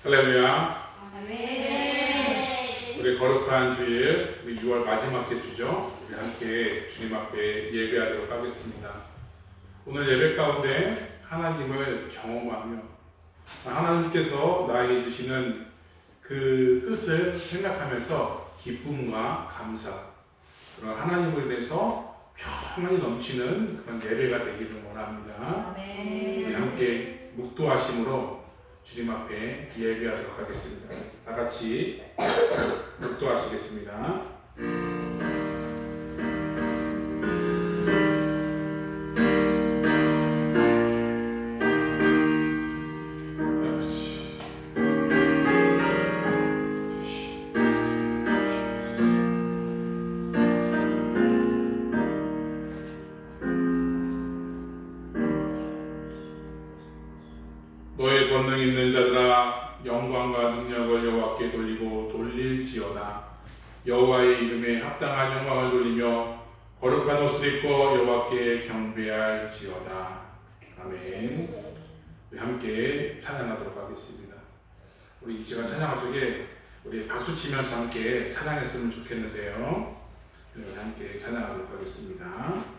할렐루야. 아멘. 우리 거룩한 주일, 우리 6월 마지막 주죠. 우리 함께 주님 앞에 예배하도록 하겠습니다. 오늘 예배 가운데 하나님을 경험하며 하나님께서 나에게 주시는 그 뜻을 생각하면서 기쁨과 감사, 그런 하나님을 위해서 평안이 넘치는 그런 예배가 되기를 원합니다. 우리 함께 묵도하심으로 주님 앞에 예배하도록 하겠습니다. 다 같이 묵도하시겠습니다. 너의 권능 있는 자들아, 영광과 능력을 여호와께 돌리고 돌릴지어다. 여호와의 이름에 합당한 영광을 돌리며 거룩한 옷을 입고 여호와께 경배할지어다. 아멘. 우리 함께 찬양하도록 하겠습니다. 우리 이 시간 찬양할 적에 우리 박수 치면서 함께 찬양했으면 좋겠는데요. 우리 함께 찬양하도록 하겠습니다.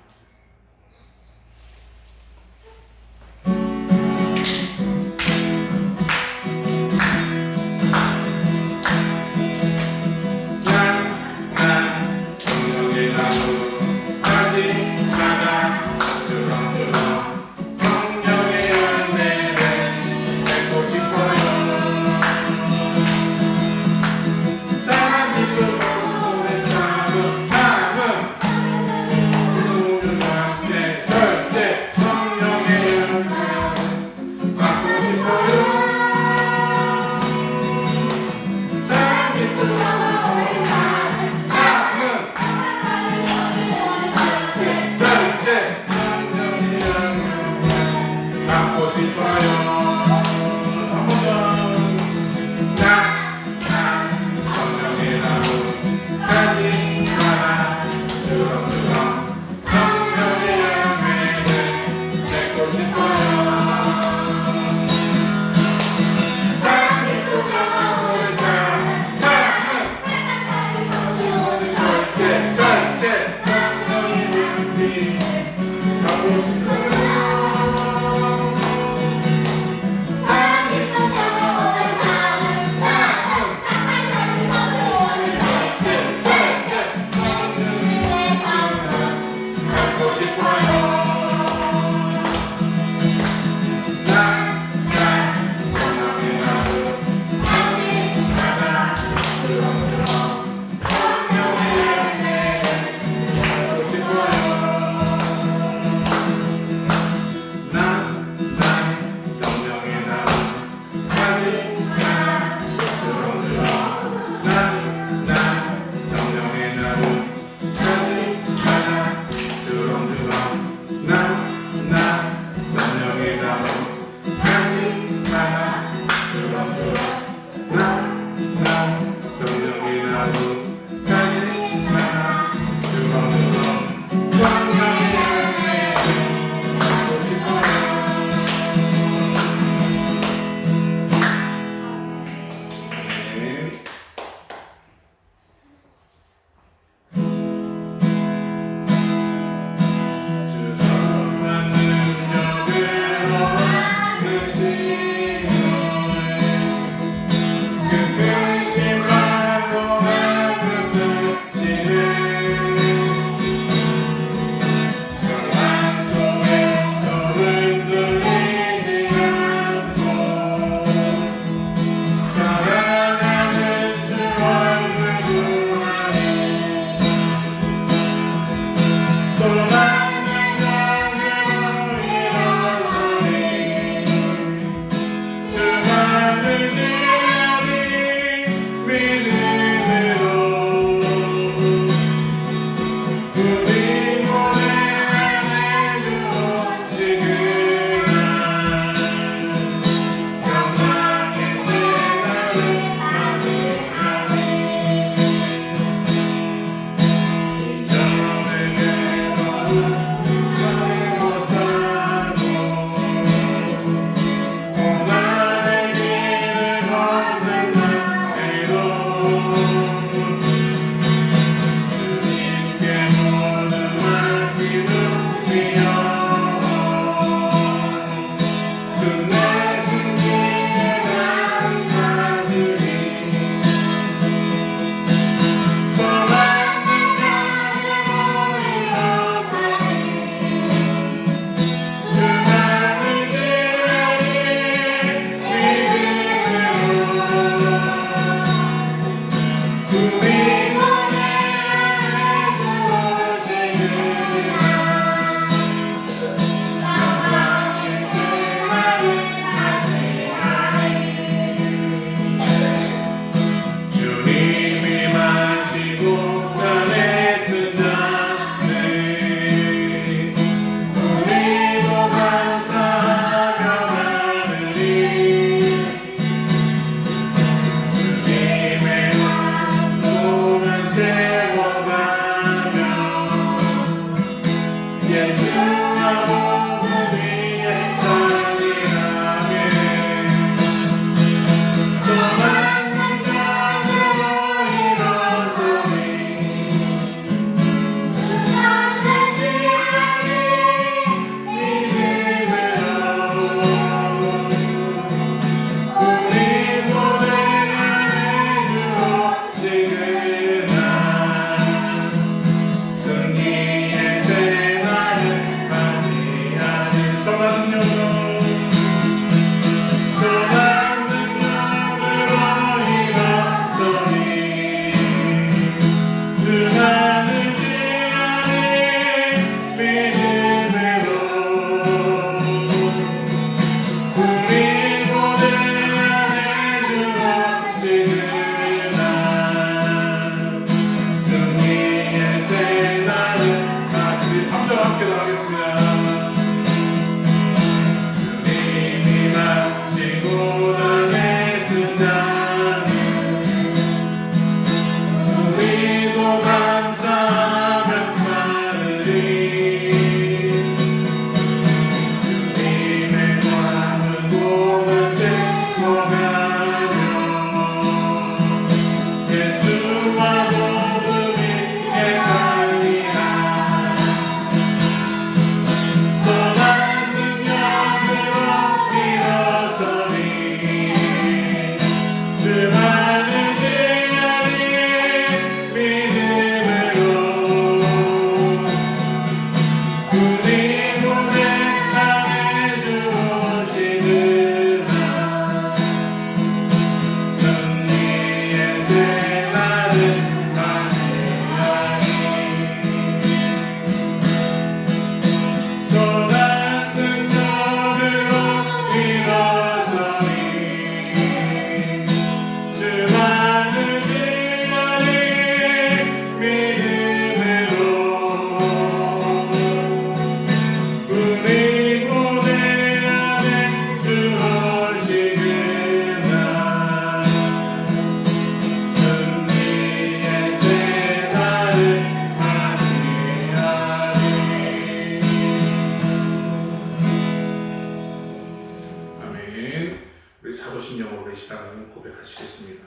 오신 영으로 계시다는 고백하시겠습니다.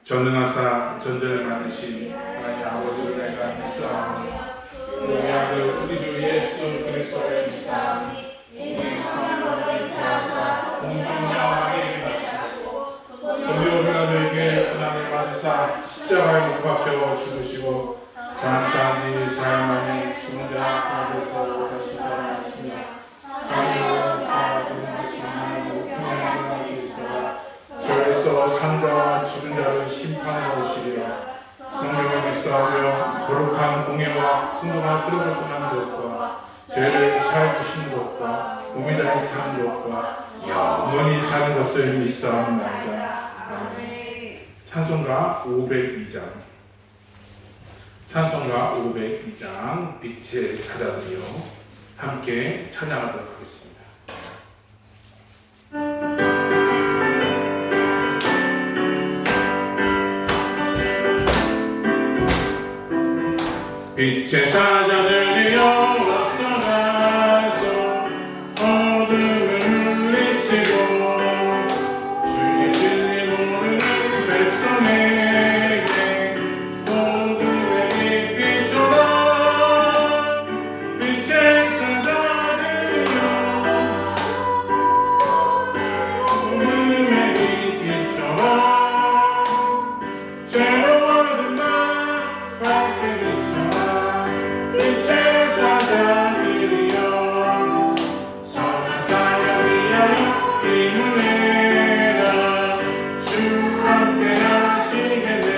전능하사 전전에 많으신 하나님 아버지를 내가 믿사오니 우리 아들 우리 주 예수 그리스도를 믿사오니 이는 성령으로 잉태하사 공중양에게 바치시고 우리 오라들에게 고난을 받으사 십자가에 못 박혀 죽으시고 장사한 지 사흘 만에 죽은 자 가운데서 다시 살아나시며 하나님으로 살아주신 하나님으로 평안하게 계시다가 저에서 산자와 죽은 자를 심판하러 오시리라. 성령을 믿사오며 거룩한 공예와 순동한 쓰러을 떠나는 것과 죄를 사해 주시는 것과 몸이 다시 사는 것과 영원히 사는 것을 믿사옵나이다. 아멘. 찬송가 502장 찬송가 502장 빛의 사자들이여 함께 찬양하도록 하겠습니다. 빛의 사자들이여 어서 나서 어둠을 물리치고 주의 진리 모르는 백성에게 어둠의 빛 비춰라. 빛의 사자들이여 어둠의 빛 비춰라. 새로운 날 밝게 비춰라. 빛의 사자들이여 선한 사역 위하여 힘을 내라. 주 함께 하시겠네.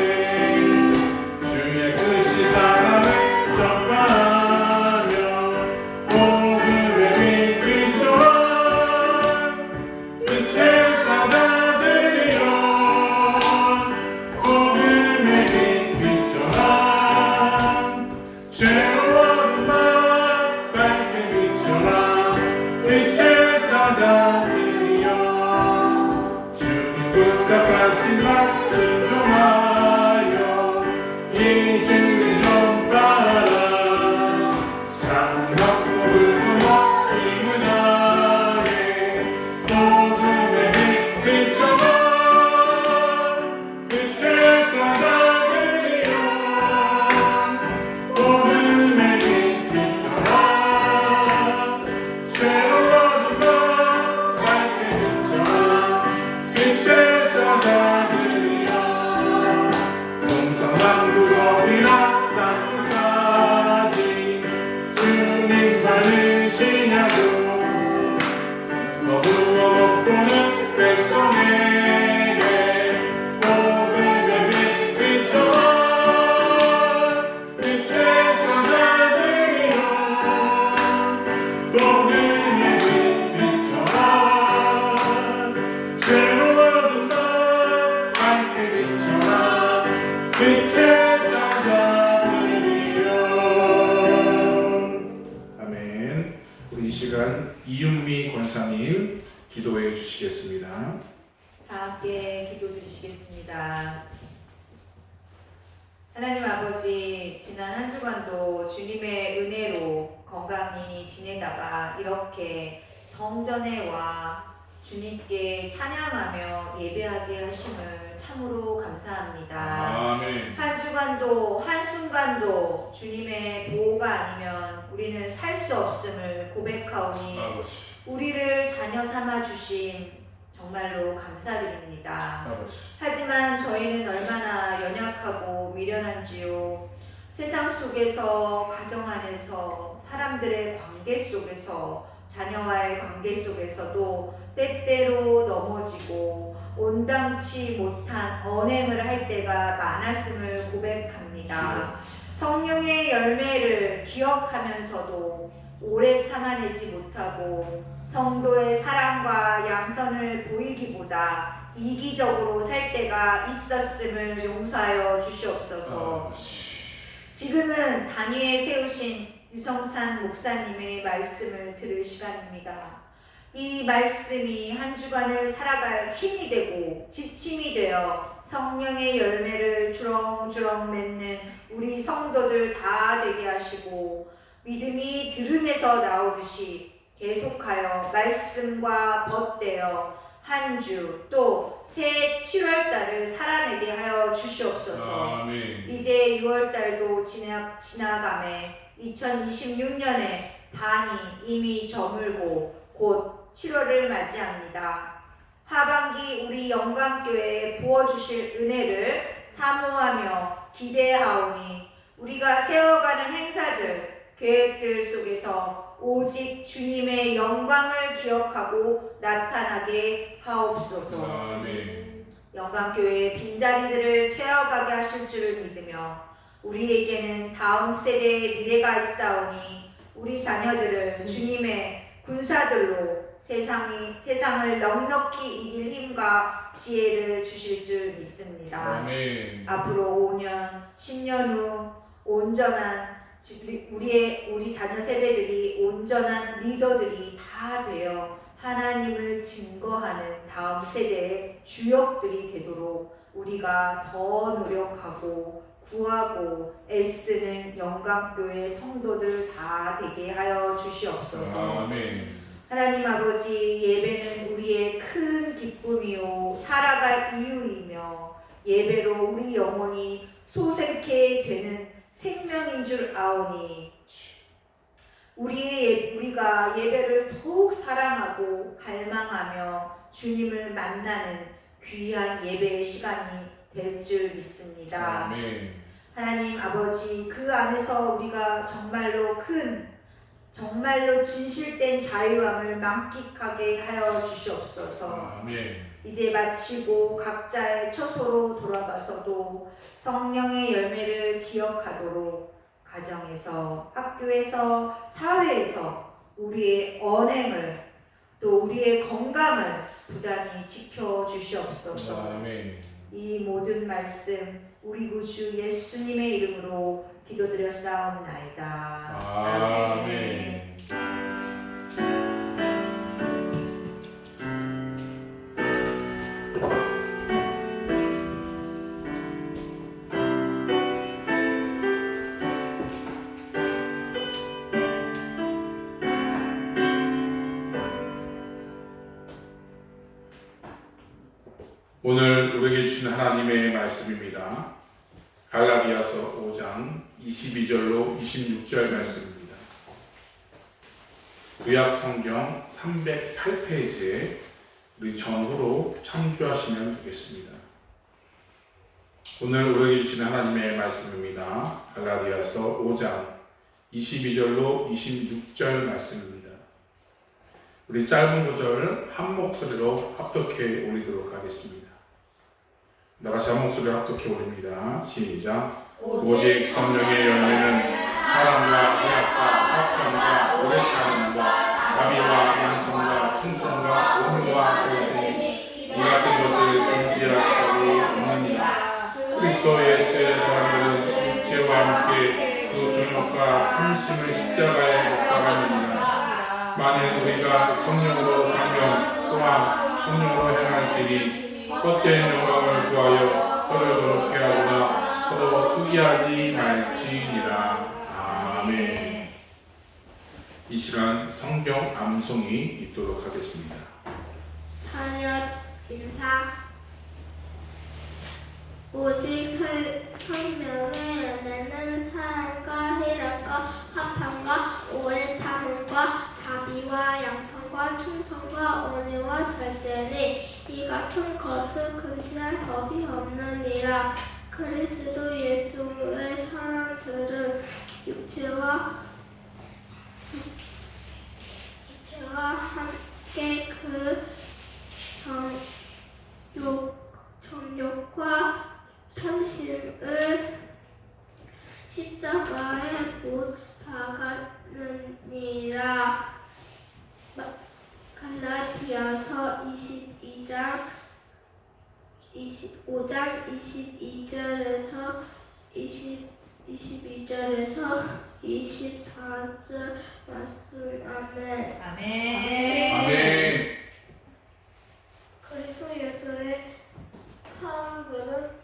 주의 뜻이 사람을 전파하며 어둠의 빛 비춰라. 빛의 사자들이여 어둠의 빛 비춰라. 새로운 날 밝게 비춰라. 빛의 사자들이여 주님과 같이 말 순종하여 이 진리 전파하라. 상막고 붉은 힘을 다해 어둠의 빛 비춰라. 빛의 사자들이여 어둠의 빛 비춰라. 새로운 날 밝게 비춰라. 빛의 사자들이여 동서남북 어디나 땅끝까지 주님만을 지냐고 어두워 못 보는 백성에게 어둠의 빛 비춰라. 빛의 사자들이여 어둠의 빛 비춰라. 새로운 날 밝게 비춰라. 빛의 사자들이여. 아멘. 우리 이 시간 이윤미 권사님 기도해 주시겠습니다. 다 함께 기도 드리시겠습니다. 하나님 아버지, 지난 한 주간도 주님의 은혜로 건강히 지내다가 이렇게 성전에 와 주님께 찬양하며 예배하게 하심을 참으로 감사합니다. 아멘. 한 주간도 한순간도 주님의 보호가 아니면 우리는 살 수 없음을 고백하오니 아버지. 우리를 자녀 삼아 주심 정말로 감사드립니다. 아버지. 하지만 저희는 얼마나 연약하고 미련한지요. 세상 속에서, 가정 안에서, 사람들의 관계 속에서, 자녀와의 관계 속에서도 때때로 넘어지고 온당치 못한 언행을 할 때가 많았음을 고백합니다. 성령의 열매를 기억하면서도 오래 참아내지 못하고 성도의 사랑과 양선을 보이기보다 이기적으로 살 때가 있었음을 용서하여 주시옵소서. 지금은 단위에 세우신 유성찬 목사님의 말씀을 들을 시간입니다. 이 말씀이 한 주간을 살아갈 힘이 되고 지침이 되어 성령의 열매를 주렁주렁 맺는 우리 성도들 다 되게 하시고 믿음이 들음에서 나오듯이 계속하여 말씀과 벗되어 한 주 또 새 7월 달을 살아내게 하여 주시옵소서. 아멘. 이제 6월 달도 지나가매 2026년의 반이 이미 저물고 곧 7월을 맞이합니다. 하반기 우리 영광교회에 부어주실 은혜를 사모하며 기대하오니 우리가 세워가는 행사들, 계획들 속에서 오직 주님의 영광을 기억하고 나타나게 하옵소서. 아멘. 영광교회의 빈자리들을 채워가게 하실 줄을 믿으며 우리에게는 다음 세대의 미래가 있사오니 우리 자녀들을 주님의 군사들로 세상을 넉넉히 이길 힘과 지혜를 주실 줄 믿습니다. 아멘. 앞으로 5년, 10년 후 온전한 우리 자녀 세대들이 온전한 리더들이 다 되어 하나님을 증거하는 다음 세대의 주역들이 되도록 우리가 더 노력하고 구하고 애쓰는 영광교회 성도들 다 되게 하여 주시옵소서. 아멘. 하나님 아버지, 예배는 우리의 큰 기쁨이요 살아갈 이유이며 예배로 우리 영혼이 소생케 되는 생명인 줄 아오니 우리가 예배를 더욱 사랑하고 갈망하며 주님을 만나는 귀한 예배의 시간이 될 줄 믿습니다. 아멘. 하나님 아버지, 그 안에서 우리가 정말로 진실된 자유함을 만끽하게 하여 주시옵소서. 아멘. 이제 마치고 각자의 처소로 돌아가서도 성령의 열매를 기억하도록 가정에서, 학교에서, 사회에서 우리의 언행을 또 우리의 건강을 부단히 지켜주시옵소서. 아멘. 이 모든 말씀 우리 구주 예수님의 이름으로 기도드렸사옵나이다. 아멘. 오늘 우리에게 주신 하나님의 말씀입니다. 갈라디아서 5장 22절로 26절 말씀입니다. 구약 성경 308페이지에 우리 전후로 참조하시면 되겠습니다. 오늘 우리에게 주신 하나님의 말씀입니다. 갈라디아서 5장 22절로 26절 말씀입니다. 우리 짧은 구절 한 목소리로 합독해 올리도록 하겠습니다. 나같이 한 목소리로 합독해 올립니다. 시작. 오직 성령의 열매는 사랑과 희락과 화평과 오래 참음과 자비와 양성과 충성과 온유와 절제니 이 같은 것을 금지할 법이 없느니라. 그리스도 예수의 사람들은 육체와 함께 그 존엄과 ham심을 십자가에 못 박았느니라. 만일 우리가 성령으로 생명 또한 성령으로 행할지니 헛된 영광을 구하여 서로 더럽게 하거나 서로 후기하지 말지니라. 아멘. 이 시간 성경 암송이 있도록 하겠습니다. 차렷 인사. 오직 성령의 열매는 사랑과 희락과 화평과 오래 참음과 자비와 양성과 충성과 온유와 절제니 이 같은 것을 금지할 법이 없느니라. 그리스도 예수의 사람들은 육체와 함께 그 정욕과 탐심을 십자가에 못 박았느니라. 갈라디아서 25장 22절에서 22절에서 24절 말씀. 아멘. 아멘. 아멘. 그리스도 예수의 사람들은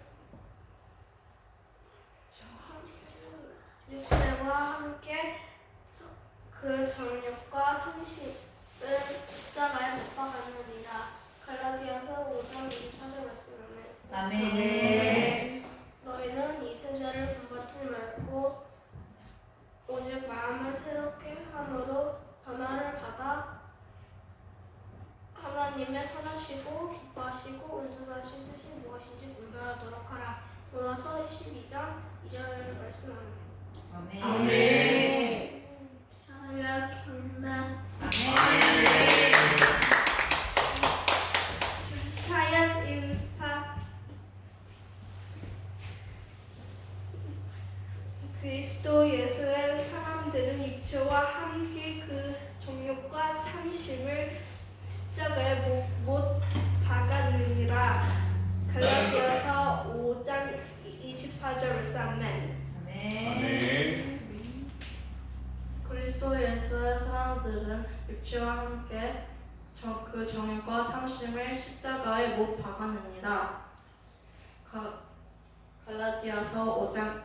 육체와 함께 그 정욕과 탐심을 십자가에 못 박았느니라. 갈라디아서 하나님의 선하시고 기뻐하시고 온전하신 뜻이 무엇인지 분별하도록 하라. 로마서 12장 2절 말씀합니다. 아멘. 자야 경남 자연 인사 그리스도 예수의 사람들은 육체와 함께 그 정욕과 탐심을 십자가에 못 박았느니라. 갈라디아서 5장 24절 말씀. 아멘. 아멘. 그리스도 예수의 사람들은 육체와 함께 그 정욕과 탐심을 십자가에 못 박았느니라. 갈라디아서 5장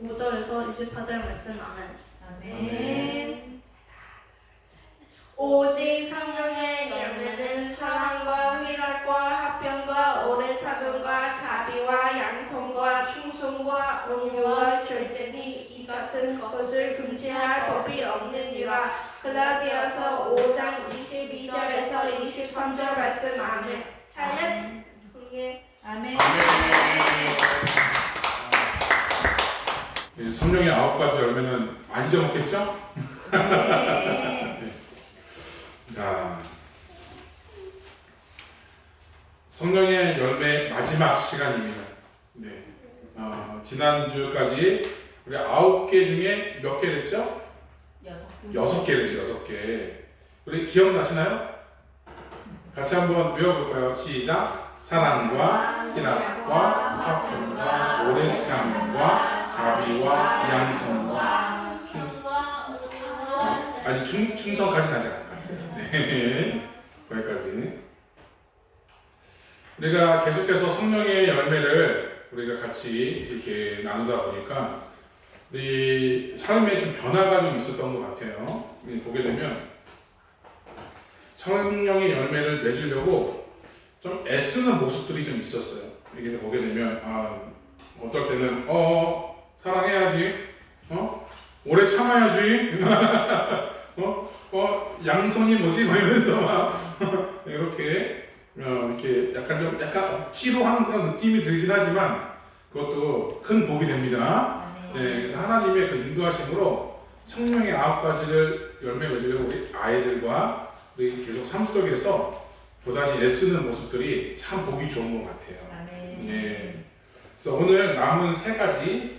5절에서 24절 말씀. 아멘. 아멘. 오직 성령의 열매는 사랑과 희락과 화평과 오래 참음과 자비와 양성과 충성과 온유와 절제니 이 같은 것을 금지할 법이 없느니라. 갈라디아서 5장 22절에서 23절 말씀. 아멘. 자연 공예 아멘. 성령의 9가지 열매는 안 잊어먹겠죠? 아멘. 자, 성령의 열매 마지막 시간입니다. 네. 지난주까지 우리 9개 중에 몇 개 됐죠? 6개 됐죠, 6개. 우리 기억나시나요? 같이 한번 외워볼까요? 시작! 사랑과 희락과 화평과 오래 참음과 자비와 양성과 아직 충성까지는 아직 안 갔어요. 네. 거기까지. 우리가 계속해서 성령의 열매를 우리가 같이 이렇게 나누다 보니까 우리 삶에 좀 변화가 좀 있었던 것 같아요. 보게 되면 성령의 열매를 맺으려고 좀 애쓰는 모습들이 좀 있었어요. 이게 보게 되면 어떨 때는 사랑해야지, 오래 참아야지, 양손이 뭐지? 막 이러면서 막 이렇게 약간 억지로 하는 그런 느낌이 들긴 하지만 그것도 큰 복이 됩니다. 네, 그래서 하나님의 그 인도하심으로 성령의 9가지를 열매 맺으려고 우리 아이들과 우리 계속 삶 속에서 보다니 애쓰는 모습들이 참 보기 좋은 것 같아요. 아멘. 네. 그래서 오늘 남은 3가지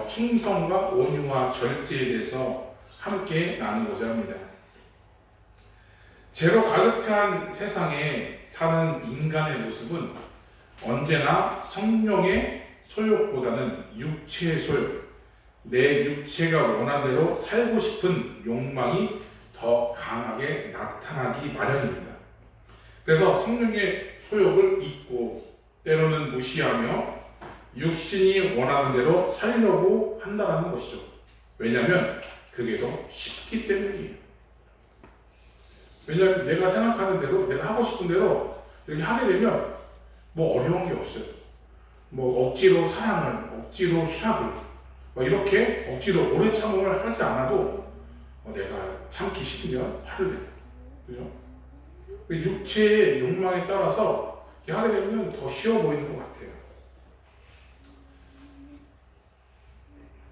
충성과 온유와 절제에 대해서 함께 나누고자 합니다. 죄로 가득한 세상에 사는 인간의 모습은 언제나 성령의 소욕보다는 육체의 소욕, 내 육체가 원하는 대로 살고 싶은 욕망이 더 강하게 나타나기 마련입니다. 그래서 성령의 소욕을 잊고 때로는 무시하며 육신이 원하는 대로 살려고 한다는 것이죠. 왜냐하면 그게 더 쉽기 때문이에요. 왜냐하면 내가 생각하는 대로, 내가 하고 싶은 대로 이렇게 하게 되면 뭐 어려운 게 없어요. 뭐 억지로 사랑을, 억지로 희락을, 뭐 이렇게 억지로 오래 참음을 하지 않아도 내가 참기 싫으면 화를 내요. 그죠? 육체의 욕망에 따라서 이렇게 하게 되면 더 쉬워 보이는 것 같아요.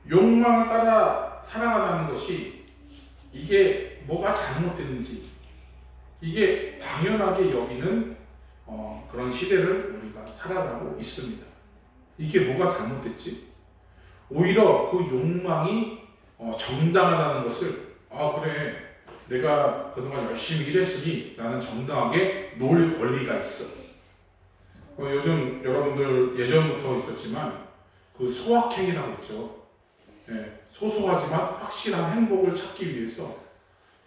욕망을 따라 살아가는 것이 이게 뭐가 잘못됐는지 이게 당연하게 여기는 그런 시대를 우리가 살아가고 있습니다. 이게 뭐가 잘못됐지? 오히려 그 욕망이 정당하다는 것을 그래 내가 그동안 열심히 일했으니 나는 정당하게 놀 권리가 있어. 요즘 여러분들 예전부터 있었지만 그 소확행이라고 있죠. 네, 소소하지만 확실한 행복을 찾기 위해서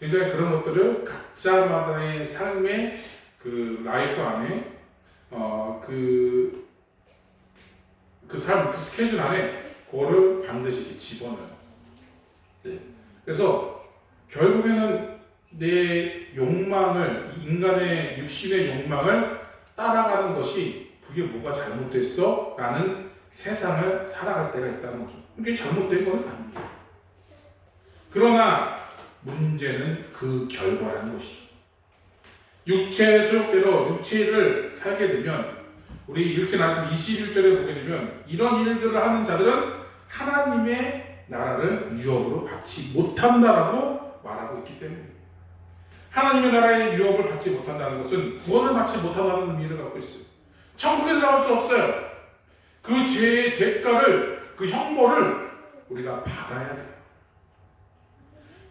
굉장히 그런 것들을 각자마다의 삶의 그 라이프 안에 그 삶, 그 스케줄 안에 그거를 반드시 이렇게 집어넣어요. 네. 그래서 결국에는 내 욕망을, 인간의 육신의 욕망을 따라가는 것이 그게 뭐가 잘못됐어? 라는 세상을 살아갈 때가 있다는 거죠. 이게 잘못된 건 아닙니다. 그러나 문제는 그 결과라는 것이죠. 육체의 소욕대로 육체를 살게 되면 우리 1절 말씀 21절에 보게 되면 이런 일들을 하는 자들은 하나님의 나라를 유업으로 받지 못한다라고 말하고 있기 때문에 하나님의 나라의 유업을 받지 못한다는 것은 구원을 받지 못한다는 의미를 갖고 있어요. 천국에 들어갈 수 없어요. 그 죄의 대가를, 그 형벌을 우리가 받아야 돼요.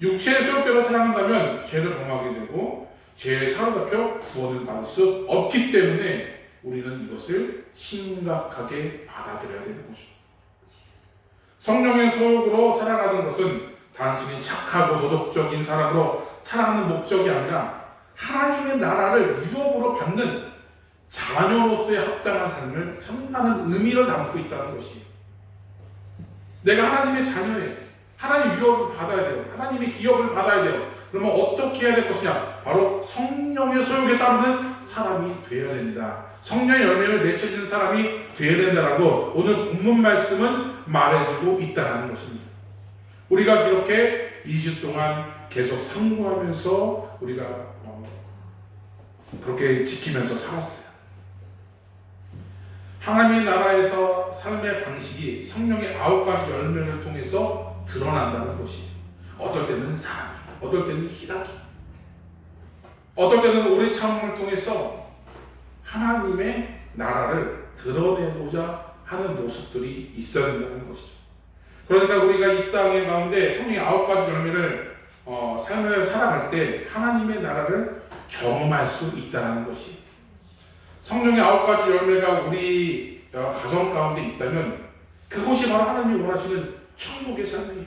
육체의 소욕대로 살아간다면 죄를 범하게 되고 죄에 사로잡혀 구원을 받을 수 없기 때문에 우리는 이것을 심각하게 받아들여야 되는 거죠. 성령의 소욕으로 살아가는 것은 단순히 착하고 도덕적인 사람으로 살아가는 목적이 아니라 하나님의 나라를 유업으로 받는 자녀로서의 합당한 삶을 산다는 의미를 담고 있다는 것이에요. 내가 하나님의 자녀예요. 하나님의 유업을 받아야 돼요. 하나님의 기업을 받아야 돼요. 그러면 어떻게 해야 될 것이냐? 바로 성령의 소욕에 따르는 사람이 되어야 된다. 성령의 열매를 맺혀지는 사람이 되어야 된다라고 오늘 본문 말씀은 말해주고 있다는 것입니다. 우리가 이렇게 2주 동안 계속 상고하면서 우리가 그렇게 지키면서 살았어요. 하나님의 나라에서 삶의 방식이 성령의 9가지 열매를 통해서 드러난다는 것이 어떨 때는 사랑, 어떨 때는 희락이, 어떨 때는 오래 참음을 통해서 하나님의 나라를 드러내고자 하는 모습들이 있어야 된다는 것이죠. 그러니까 우리가 이 땅의 가운데 성령의 9가지 열매를 삶을 살아갈 때 하나님의 나라를 경험할 수 있다는 것이 성령의 9가지 열매가 우리 가정 가운데 있다면 그것이 바로 하나님이 원하시는 천국의 삶이에요.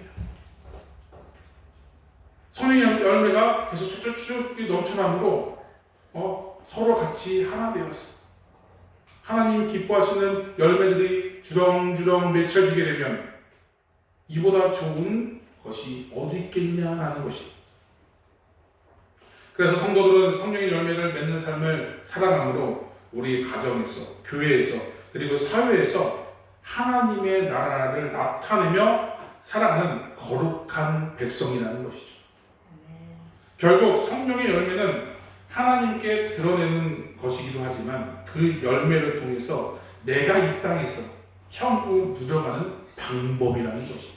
성령의 열매가 계속 쭉쭉 넘쳐남으로 서로 같이 하나 되었어. 하나님 기뻐하시는 열매들이 주렁주렁 맺혀지게 되면 이보다 좋은 것이 어디 있겠냐라는 것이. 그래서 성도들은 성령의 열매를 맺는 삶을 살아감으로 우리 가정에서, 교회에서, 그리고 사회에서 하나님의 나라를 나타내며 살아가는 거룩한 백성이라는 것이죠. 결국 성령의 열매는 하나님께 드러내는 것이기도 하지만 그 열매를 통해서 내가 이 땅에서 천국을 누려가는 방법이라는 것입니다.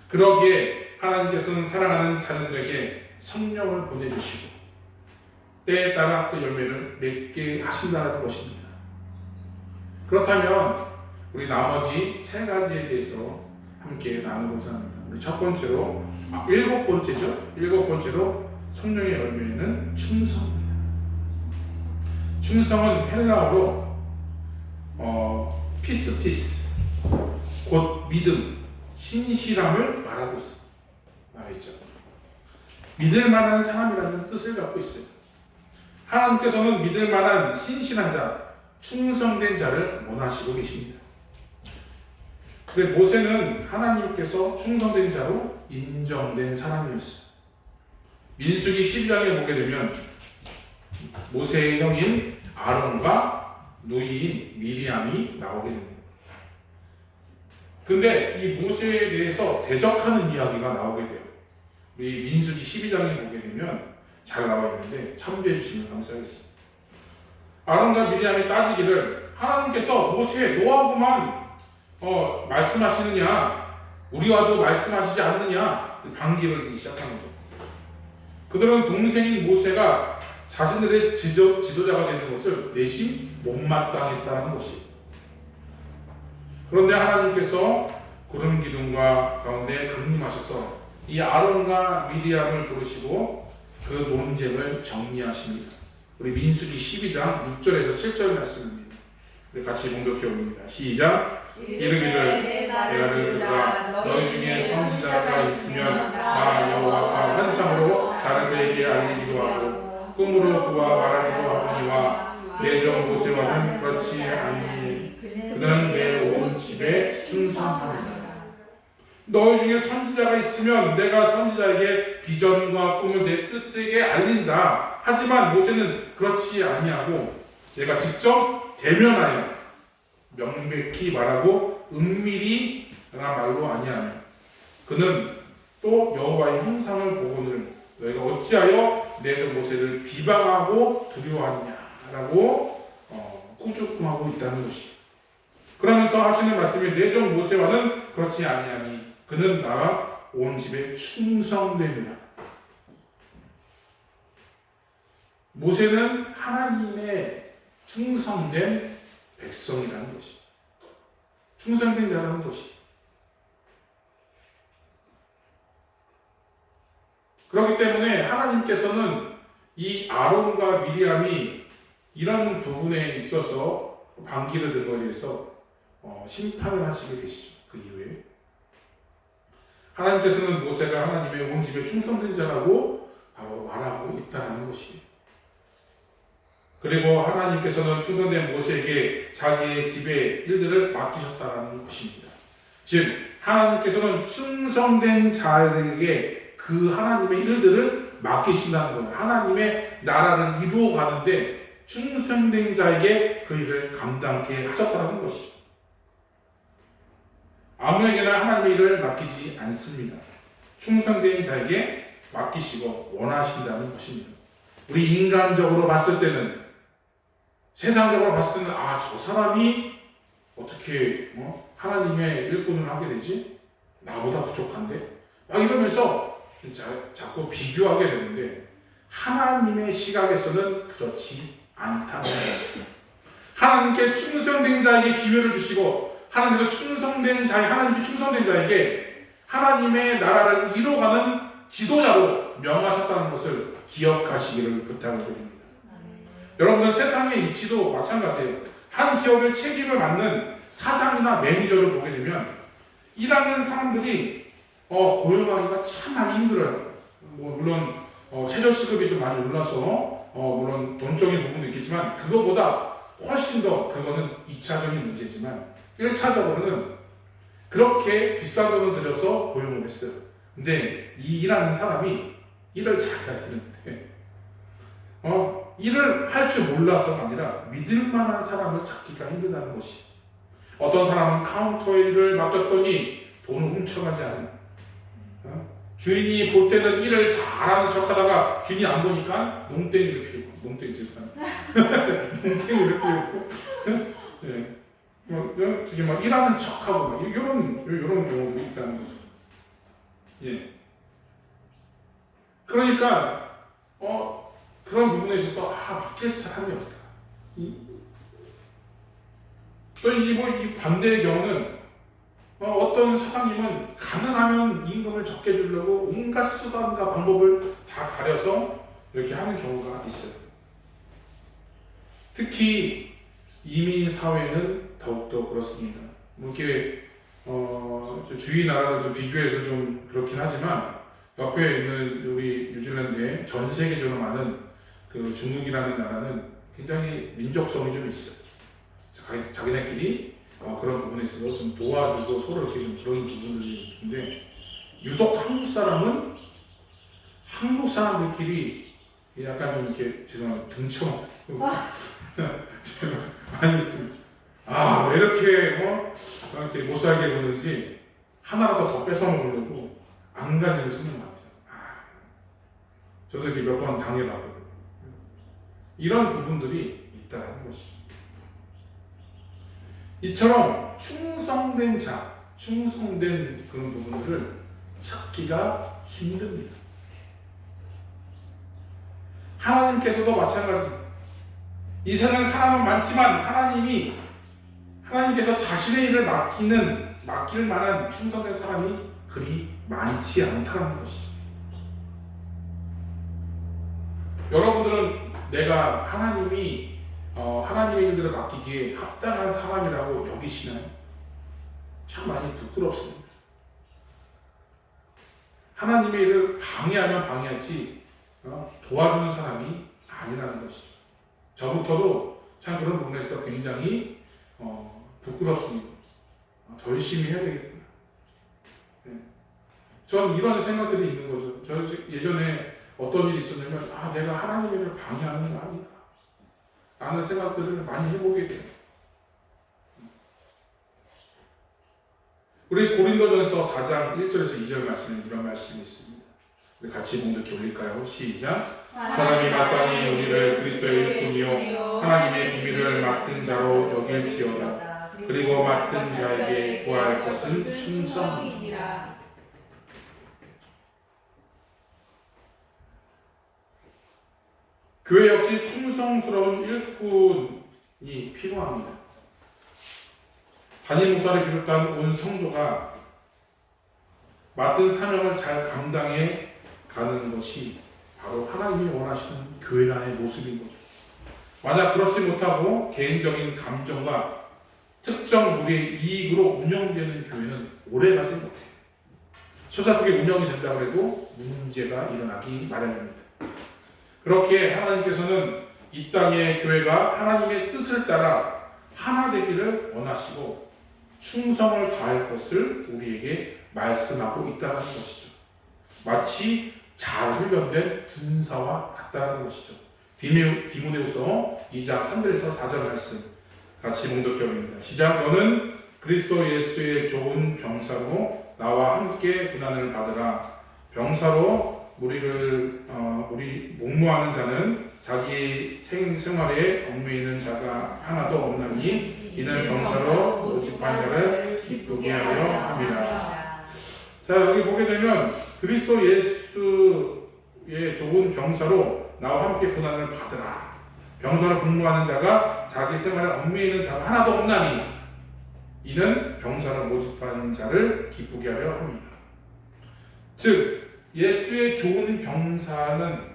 그러기에 하나님께서는 사랑하는 자녀들에게 성령을 보내주시고 때에 따라 그 열매를 맺게 하신다는 것입니다. 그렇다면 우리 나머지 3가지에 대해서 함께 나누고자 합니다. 우리 첫 번째로, 7번째죠. 7번째로 성령의 열매는 충성입니다. 충성은 헬라어로 피스티스, 곧 믿음, 신실함을 말하고 있죠. 믿을 만한 사람이라는 뜻을 갖고 있어요. 하나님께서는 믿을 만한 신실한 자, 충성된 자를 원하시고 계십니다. 그런데 모세는 하나님께서 충성된 자로 인정된 사람이었어요. 민수기 12장에 보게 되면 모세의 형인 아론과 누이인 미리암이 나오게 됩니다. 근데 이 모세에 대해서 대적하는 이야기가 나오게 돼요. 우리 민수기 12장에 보게 되면 잘 나와 있는데 참조해 주시면 감사하겠습니다. 아론과 미리암이 따지기를 하나님께서 모세 너하고만 말씀하시느냐 우리와도 말씀하시지 않느냐 반기를 들기 시작한 거죠. 그들은 동생인 모세가 자신들의 지도자가 되는 것을 내심 못마땅했다는 것이. 그런데 하나님께서 구름 기둥과 가운데 강림하셔서 이 아론과 미리암을 부르시고 그 논쟁을 정리하십니다. 우리 민수기 12장 6절에서 7절 말씀입니다. 우리 같이 공독해 옵니다. 시작. 이르기를 내가 들으라 너희 중에 선지자가 있으면 나 여호와가 환상으로 다른 데에게 알리기도 하고 꿈으로 그와 말하기도 하거니와 내 종 모세와는 그렇지 아니니 그는 내 온 집에 충성하리라. 너희 중에 선지자가 있으면 내가 선지자에게 비전과 꿈을 내 뜻에게 알린다. 하지만 모세는 그렇지 아니하고 내가 직접 대면하여 명백히 말하고 은밀히 말로 아니하며 그는 또 여호와의 형상을 보고는 너희가 어찌하여 내가 모세를 비방하고 두려워하느냐라고 꾸중하고 있다는 것이. 그러면서 하시는 말씀이 내 종 모세와는 그렇지 아니하니 그는 나와 온 집에 충성됩니다. 모세는 하나님의 충성된 백성이라는 것이, 충성된 자라는 것이. 그렇기 때문에 하나님께서는 이 아론과 미리암이 이런 부분에 있어서 반기를 든 것에 대해서 심판을 하시게 되시죠. 그 이후에 하나님께서는 모세가 하나님의 온 집에 충성된 자라고 바로 말하고 있다는 것이에요. 그리고 하나님께서는 충성된 모세에게 자기의 집의 일들을 맡기셨다는 것입니다. 즉 하나님께서는 충성된 자에게 그 하나님의 일들을 맡기신다는 거예요. 하나님의 나라를 이루어 가는데 충성된 자에게 그 일을 감당케 하셨다는 것이죠. 아무에게나 하나님의 일을 맡기지 않습니다. 충성된 자에게 맡기시고 원하신다는 것입니다. 우리 인간적으로 봤을 때는, 세상적으로 봤을 때는 저 사람이 어떻게 하나님의 일꾼을 하게 되지? 나보다 부족한데? 막 이러면서 자꾸 비교하게 되는데 하나님의 시각에서는 그렇지 않다는 것입니다. 하나님께 충성된 자에게 기회를 주시고 하나님께서 하나님께 충성된 자에게 하나님의 나라를 이뤄가는 지도자로 명하셨다는 것을 기억하시기를 부탁을 드립니다. 여러분들 세상의 이치도 마찬가지예요. 한 기업의 책임을 맡는 사장이나 매니저를 보게 되면 일하는 사람들이 고용하기가 참 많이 힘들어요. 물론 최저시급이 좀 많이 올라서 물론 돈적인 부분도 있겠지만 그거보다 훨씬 더 그거는 2차적인 문제지만 1차적으로는 그렇게 비싼 돈을 들여서 고용을 했어요. 근데 이 일하는 사람이 일을 잘해야 되는데 일을 할 줄 몰라서가 아니라 믿을 만한 사람을 찾기가 힘들다는 것이. 어떤 사람은 카운터 일을 맡겼더니 돈을 훔쳐가지 않는, 주인이 볼 때는 일을 잘하는 척하다가 주인이 안 보니까 농땡이를 피우고, 농땡이를 피우고, 저기 막 일하는 척하고 이런 경우도 있다는 거죠. 예. 그러니까 그런 부분에 있어서 맡길 사람이 없다. 또 이 반대의 경우는 어떤 사장님은 가능하면 임금을 적게 주려고 온갖 수단과 방법을 다 가려서 이렇게 하는 경우가 있어요. 특히 이민 사회는 더욱더 그렇습니다. 이렇게 주위 나라를 좀 비교해서 좀 그렇긴 하지만 옆에 있는 우리 뉴질랜드에 전 세계적으로 많은 그 중국이라는 나라는 굉장히 민족성이 좀 있어요. 자기네끼리 그런 부분에 있어서 좀 도와주고 서로 이렇게 좀 그런 부분들이 있는데 유독 한국 사람들끼리 약간 좀 이렇게 죄송합니다 등쳐 많이 있습니다. 왜 이렇게 못 살게 보는지 하나라도 더 뺏어 먹으려고 안간힘을 쓰는 것 같아요. 저도 이렇게 몇 번 당해봤거든요. 이런 부분들이 있다는 것이죠. 이처럼 충성된 그런 부분들을 찾기가 힘듭니다. 하나님께서도 마찬가지입니다. 이 세상 사람은 많지만 하나님께서 자신의 일을 맡길 만한 충성된 사람이 그리 많지 않다는 것이죠. 여러분들은 내가 하나님의 일들을 맡기기에 합당한 사람이라고 여기시나요? 참 많이 부끄럽습니다. 하나님의 일을 방해하면 방해하지 도와주는 사람이 아니라는 것이죠. 저부터도 참 그런 부분에서 굉장히 부끄럽습니다. 더 열심히 해야 되겠구나. 전 이런 생각들이 있는 거죠. 저 예전에 어떤 일이 있었냐면 내가 하나님의 일을 방해하는 거 아니다 라는 생각들을 많이 해보게 돼요. 우리 고린도전서 4장 1절에서 2절 말씀에 이런 말씀이 있습니다. 우리 같이 봉독해 올릴까요? 시작. 사람이 마땅히 우리를 그리스도의 일꾼이요 하나님의 비밀을 맡은 자로 여길지어다. 그리고 맡은 자에게 구할 것은 충성이니라. 교회 역시 충성스러운 일꾼이 필요합니다. 담임 목사를 비롯한 온 성도가 맡은 사명을 잘 감당해 가는 것이 바로 하나님이 원하시는 교회라는 모습인 거죠. 만약 그렇지 못하고 개인적인 감정과 특정 무리의 이익으로 운영되는 교회는 오래가지 못해요. 설사 그게 운영이 된다고 해도 문제가 일어나기 마련입니다. 그렇게 하나님께서는 이 땅의 교회가 하나님의 뜻을 따라 하나 되기를 원하시고 충성을 다할 것을 우리에게 말씀하고 있다는 것이죠. 마치 잘 훈련된 군사와 같다는 것이죠. 디모데후서 2장 3절에서 4절 말씀 같이 봉독해 옵니다. 시작. 너는 그리스도 예수의 좋은 병사로 나와 함께 고난을 받으라. 병사로 우리 목무하는 자는 자기 생활에 얽매이는 자가 하나도 없나니 이는 병사로 모집한 자를 기쁘게 하려 함이라. 자, 여기 보게 되면 그리스도 예수의 좋은 병사로 나와 함께 고난을 받으라. 병사로 복무하는 자가 자기 생활에 얽매이는 자가 하나도 없나니 이는 병사로 모집한 자를 기쁘게 하려 합니다. 즉 예수의 좋은 병사는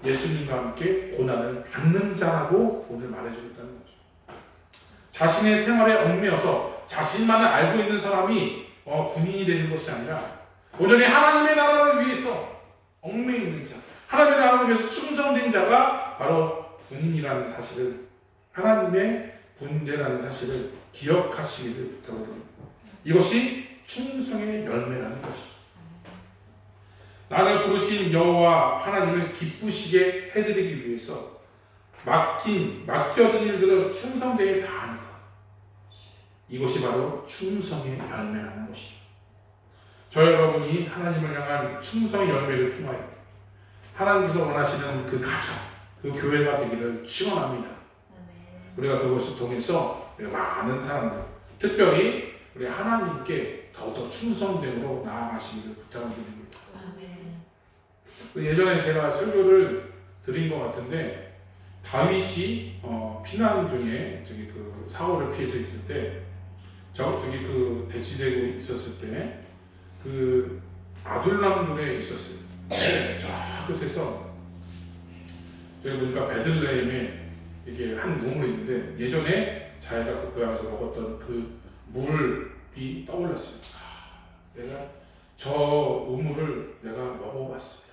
예수님과 함께 고난을 받는 자라고 오늘 말해주고 있다는 거죠. 자신의 생활에 얽매여서 자신만을 알고 있는 사람이 군인이 되는 것이 아니라 온전히 하나님의 나라를 위해서 얽매여 있는 자, 하나님의 나라를 위해서 충성된 자가 바로 군인이라는 사실을, 하나님의 군대라는 사실을 기억하시기를 부탁드립니다. 이것이 충성의 열매라는 것이죠. 나를 부르신 여호와 하나님을 기쁘시게 해드리기 위해서 맡겨진 일들을 충성되게 다하는 것, 이것이 바로 충성의 열매라는 것이죠. 저 여러분이 하나님을 향한 충성의 열매를 통하여 하나님께서 원하시는 그 가정, 그 교회가 되기를 축원합니다. 우리가 그것을 통해서 많은 사람들, 특별히 우리 하나님께 더더 충성됨으로 나아가시기를 부탁드립니다. 예전에 제가 설교를 드린 것 같은데 다윗이 피난 중에 그 사울을 피해서 있을 때 그 대치되고 있었을 때 그 아둘람굴에 있었어요. 저 끝에서 저희 보니까 베들레헴에 이게 한 우물이 있는데 예전에 자기가 그 고향에서 먹었던 그 물이 떠올랐어요. 내가 저 우물을 내가 먹어봤어요.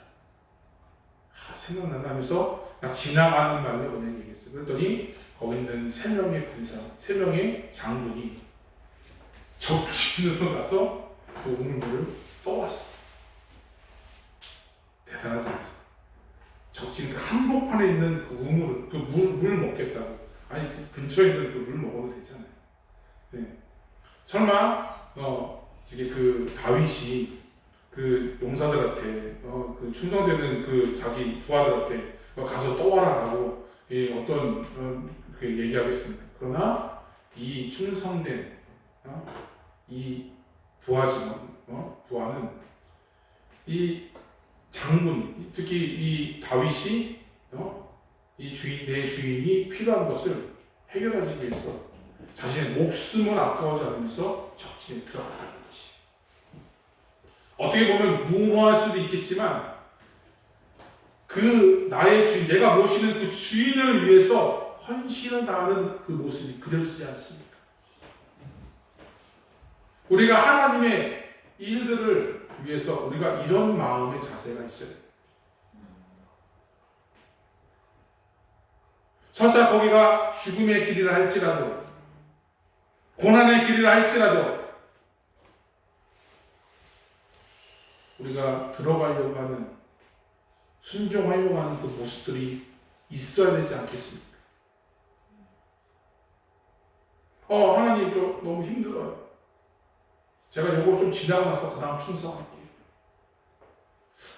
생각난다면서 나 지나가는 말로 그냥 얘기했어요. 그랬더니 거기 있는 3명의 군사, 3명의 장군이 적진으로 가서 그 우물물을 떠왔어. 대단하지 않습니까? 적진 그 한복판에 있는 그 우물을, 그 물 먹겠다고. 아니, 그 근처에 있는 그 물 먹어도 되잖아요. 네. 설마, 그 다윗이 그 용사들한테, 그 충성되는 그 자기 부하들한테 가서 떠와라라고 그렇게 얘기하겠습니다. 그러나 이 충성된, 이 부하는 이 장군, 특히 이 다윗이 내 주인이 필요한 것을 해결하기 위해서 자신의 목숨을 아까워하지 않으면서 적진에 들어갔다는 것이. 어떻게 보면 무모할 수도 있겠지만 그 나의 주인, 내가 모시는 그 주인을 위해서 헌신을 다하는 그 모습이 그려지지 않습니까? 우리가 하나님의 일들을 위해서 우리가 이런 마음의 자세가 있어요. 설사 거기가 죽음의 길이라 할지라도, 고난의 길이라 할지라도 우리가 들어가려고 하는, 순종하려고 하는 그 모습들이 있어야 되지 않겠습니까? 하나님 저 너무 힘들어요. 제가 이거 좀 지나고 나서 그 다음 충성할게요.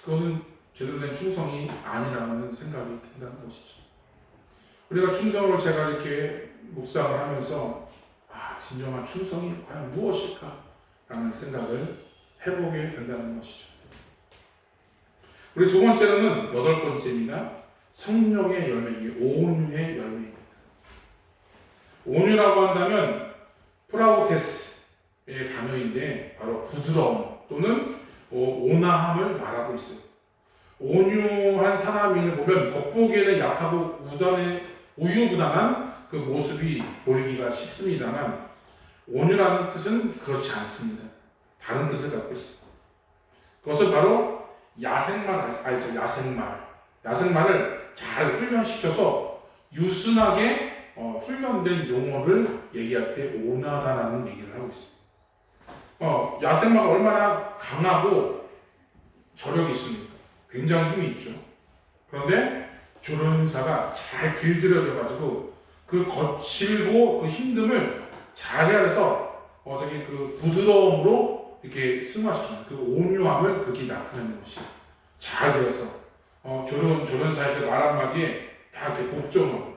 그것은 제대로 된 충성이 아니라는 생각이 든다는 것이죠. 우리가 충성을 제가 이렇게 묵상을 하면서 진정한 충성이 과연 무엇일까? 라는 생각을 해보게 된다는 것이죠. 우리 두 번째로는 8번째입니다. 성령의 열매 중에 온유의 열매입니다. 온유라고 한다면 프라우테스의 단어인데 바로 부드러움 또는 온화함을 말하고 있어요. 온유한 사람을 보면 겉보기에는 약하고 우유부단한 그 모습이 보이기가 쉽습니다만 온유라는 뜻은 그렇지 않습니다. 다른 뜻을 갖고 있어요. 그것은 바로 야생말 알죠? 야생말을 잘 훈련시켜서 유순하게 훈련된 용어를 얘기할 때 온화하다라는 얘기를 하고 있어요. 야생마가 얼마나 강하고 저력이 있습니까? 굉장히 힘이 있죠. 그런데 조련사가 잘 길들여져가지고 그 거칠고 그 힘듦을 잘 헤아려서 그 부드러움으로 이렇게 승화시키는 그 온유함을 그렇게 나타내는 것이 잘 되어서 조련사의 말 한마디에 다 이렇게 복종하고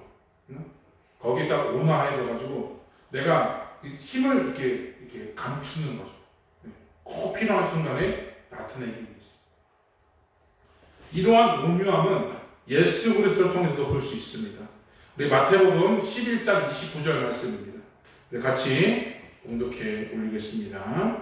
거기에 딱 온화해져가지고 내가 힘을 이렇게 감추는 거죠. 꼭 필요한 순간에 나타내기 위해서. 이러한 온유함은 예수 그리스도를 통해서도 볼 수 있습니다. 우리 마태복음 11장 29절 말씀입니다. 같이 봉독해 올리겠습니다.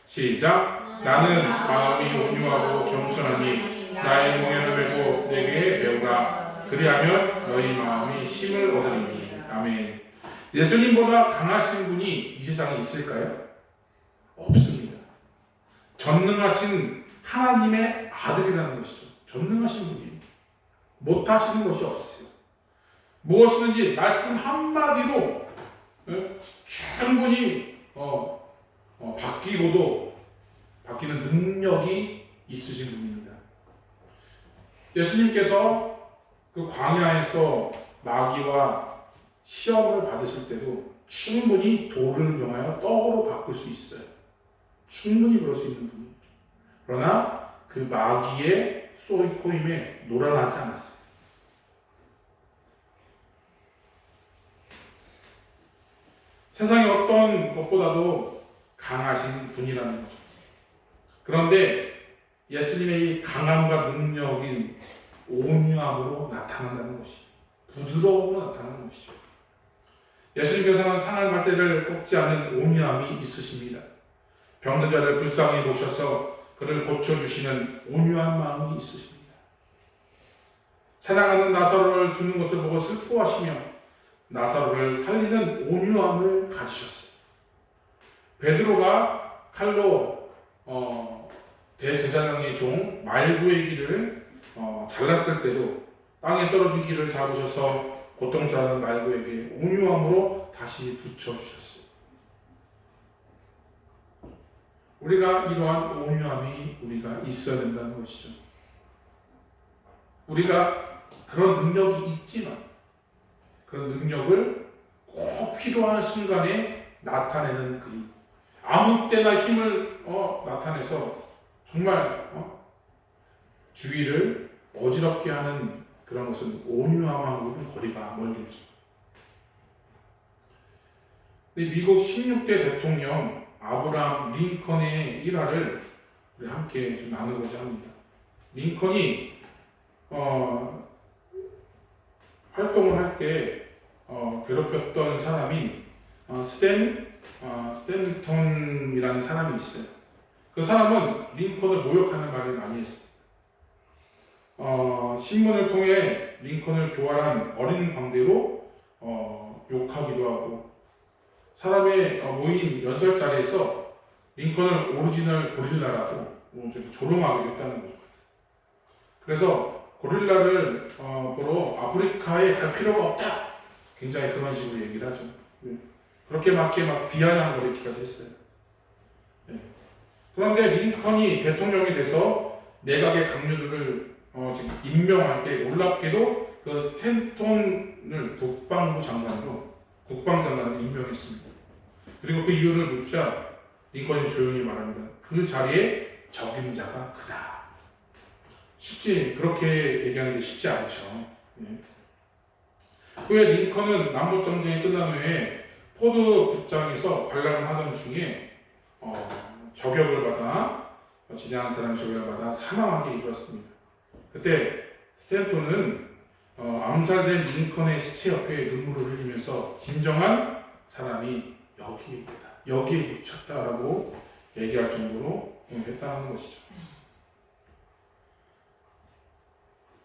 시작. 나는 마음이 온유하고 겸손하니 나의 몽에를 메고 내게 배우라. 그리하면 너희 마음이 힘을 얻으리니. 아멘. 예수님보다 강하신 분이 이 세상에 있을까요? 없습니다. 전능하신 하나님의 아들이라는 것이죠. 전능하신 분이 못하시는 것이 없으세요. 무엇이든지 말씀 한마디로 충분히 바뀌는 능력이 있으신 분입니다. 예수님께서 그 광야에서 마귀와 시험을 받으실 때도 충분히 돌을 명하여 떡으로 바꿀 수 있어요. 충분히 그럴 수 있는 분이. 그러나 그 마귀의 쏘이코임에 놀아나지 않았어요. 세상의 어떤 것보다도 강하신 분이라는 거죠. 그런데 예수님의 이 강함과 능력인 온유함으로 나타난다는 것이, 부드러움으로 나타나는 것이죠. 예수님께서는 상한 갈대를 꺾지 않는 온유함이 있으십니다. 병든 자를 불쌍히 보셔서 그를 고쳐주시는 온유한 마음이 있으십니다. 사랑하는 나사로를 죽는 것을 보고 슬퍼하시며 나사로를 살리는 온유함을 가지셨어요. 베드로가 칼로 대제사장의 종 말구의 귀를 잘랐을 때도 땅에 떨어진 귀를 잡으셔서 고통스러운 말구에게 온유함으로 다시 붙여주셨어요. 우리가 이러한 온유함이 우리가 있어야 된다는 것이죠. 우리가 그런 능력이 있지만 그런 능력을 꼭 필요한 순간에 나타내는 그 아무 때나 힘을 나타내서 정말 주위를 어지럽게 하는 그런 것은 온유함하고는 거리가 멀겠죠. 미국 16대 대통령 아브라함 링컨의 일화를 우리 함께 좀 나누고자 합니다. 링컨이 활동을 할 때 괴롭혔던 사람이 스탠턴이라는 사람이 있어요. 그 사람은 링컨을 모욕하는 말을 많이 했어요. 신문을 통해 링컨을 교활한 어린 광대로 욕하기도 하고, 사람의 모인 연설 자리에서 링컨을 오리지널 고릴라라고 조롱하기도 했다는 거죠. 그래서 고릴라를 보러 아프리카에 갈 필요가 없다, 굉장히 그런 식으로 얘기를 하죠. 그렇게 막 비아냥거리기까지 했어요. 그런데 링컨이 대통령이 돼서 내각의 강요들을 임명할 때 놀랍게도 그 스탠턴을 국방장관으로 임명했습니다. 그리고 그 이유를 묻자 링컨이 조용히 말합니다. 그 자리에 적임자가 크다. 그렇게 얘기하는 게 쉽지 않죠. 예. 후에 링컨은 남북 전쟁이 끝난 후에 포드 국장에서 관람을 하던 중에 저격을 받아 지나간 사람이 저격을 받아 사망하게 이르렀습니다. 그때 스탠톤은 암살된 링컨의 시체 옆에 눈물을 흘리면서 진정한 사람이 여기에 있다, 여기에 묻혔다라고 얘기할 정도로 했다는 것이죠.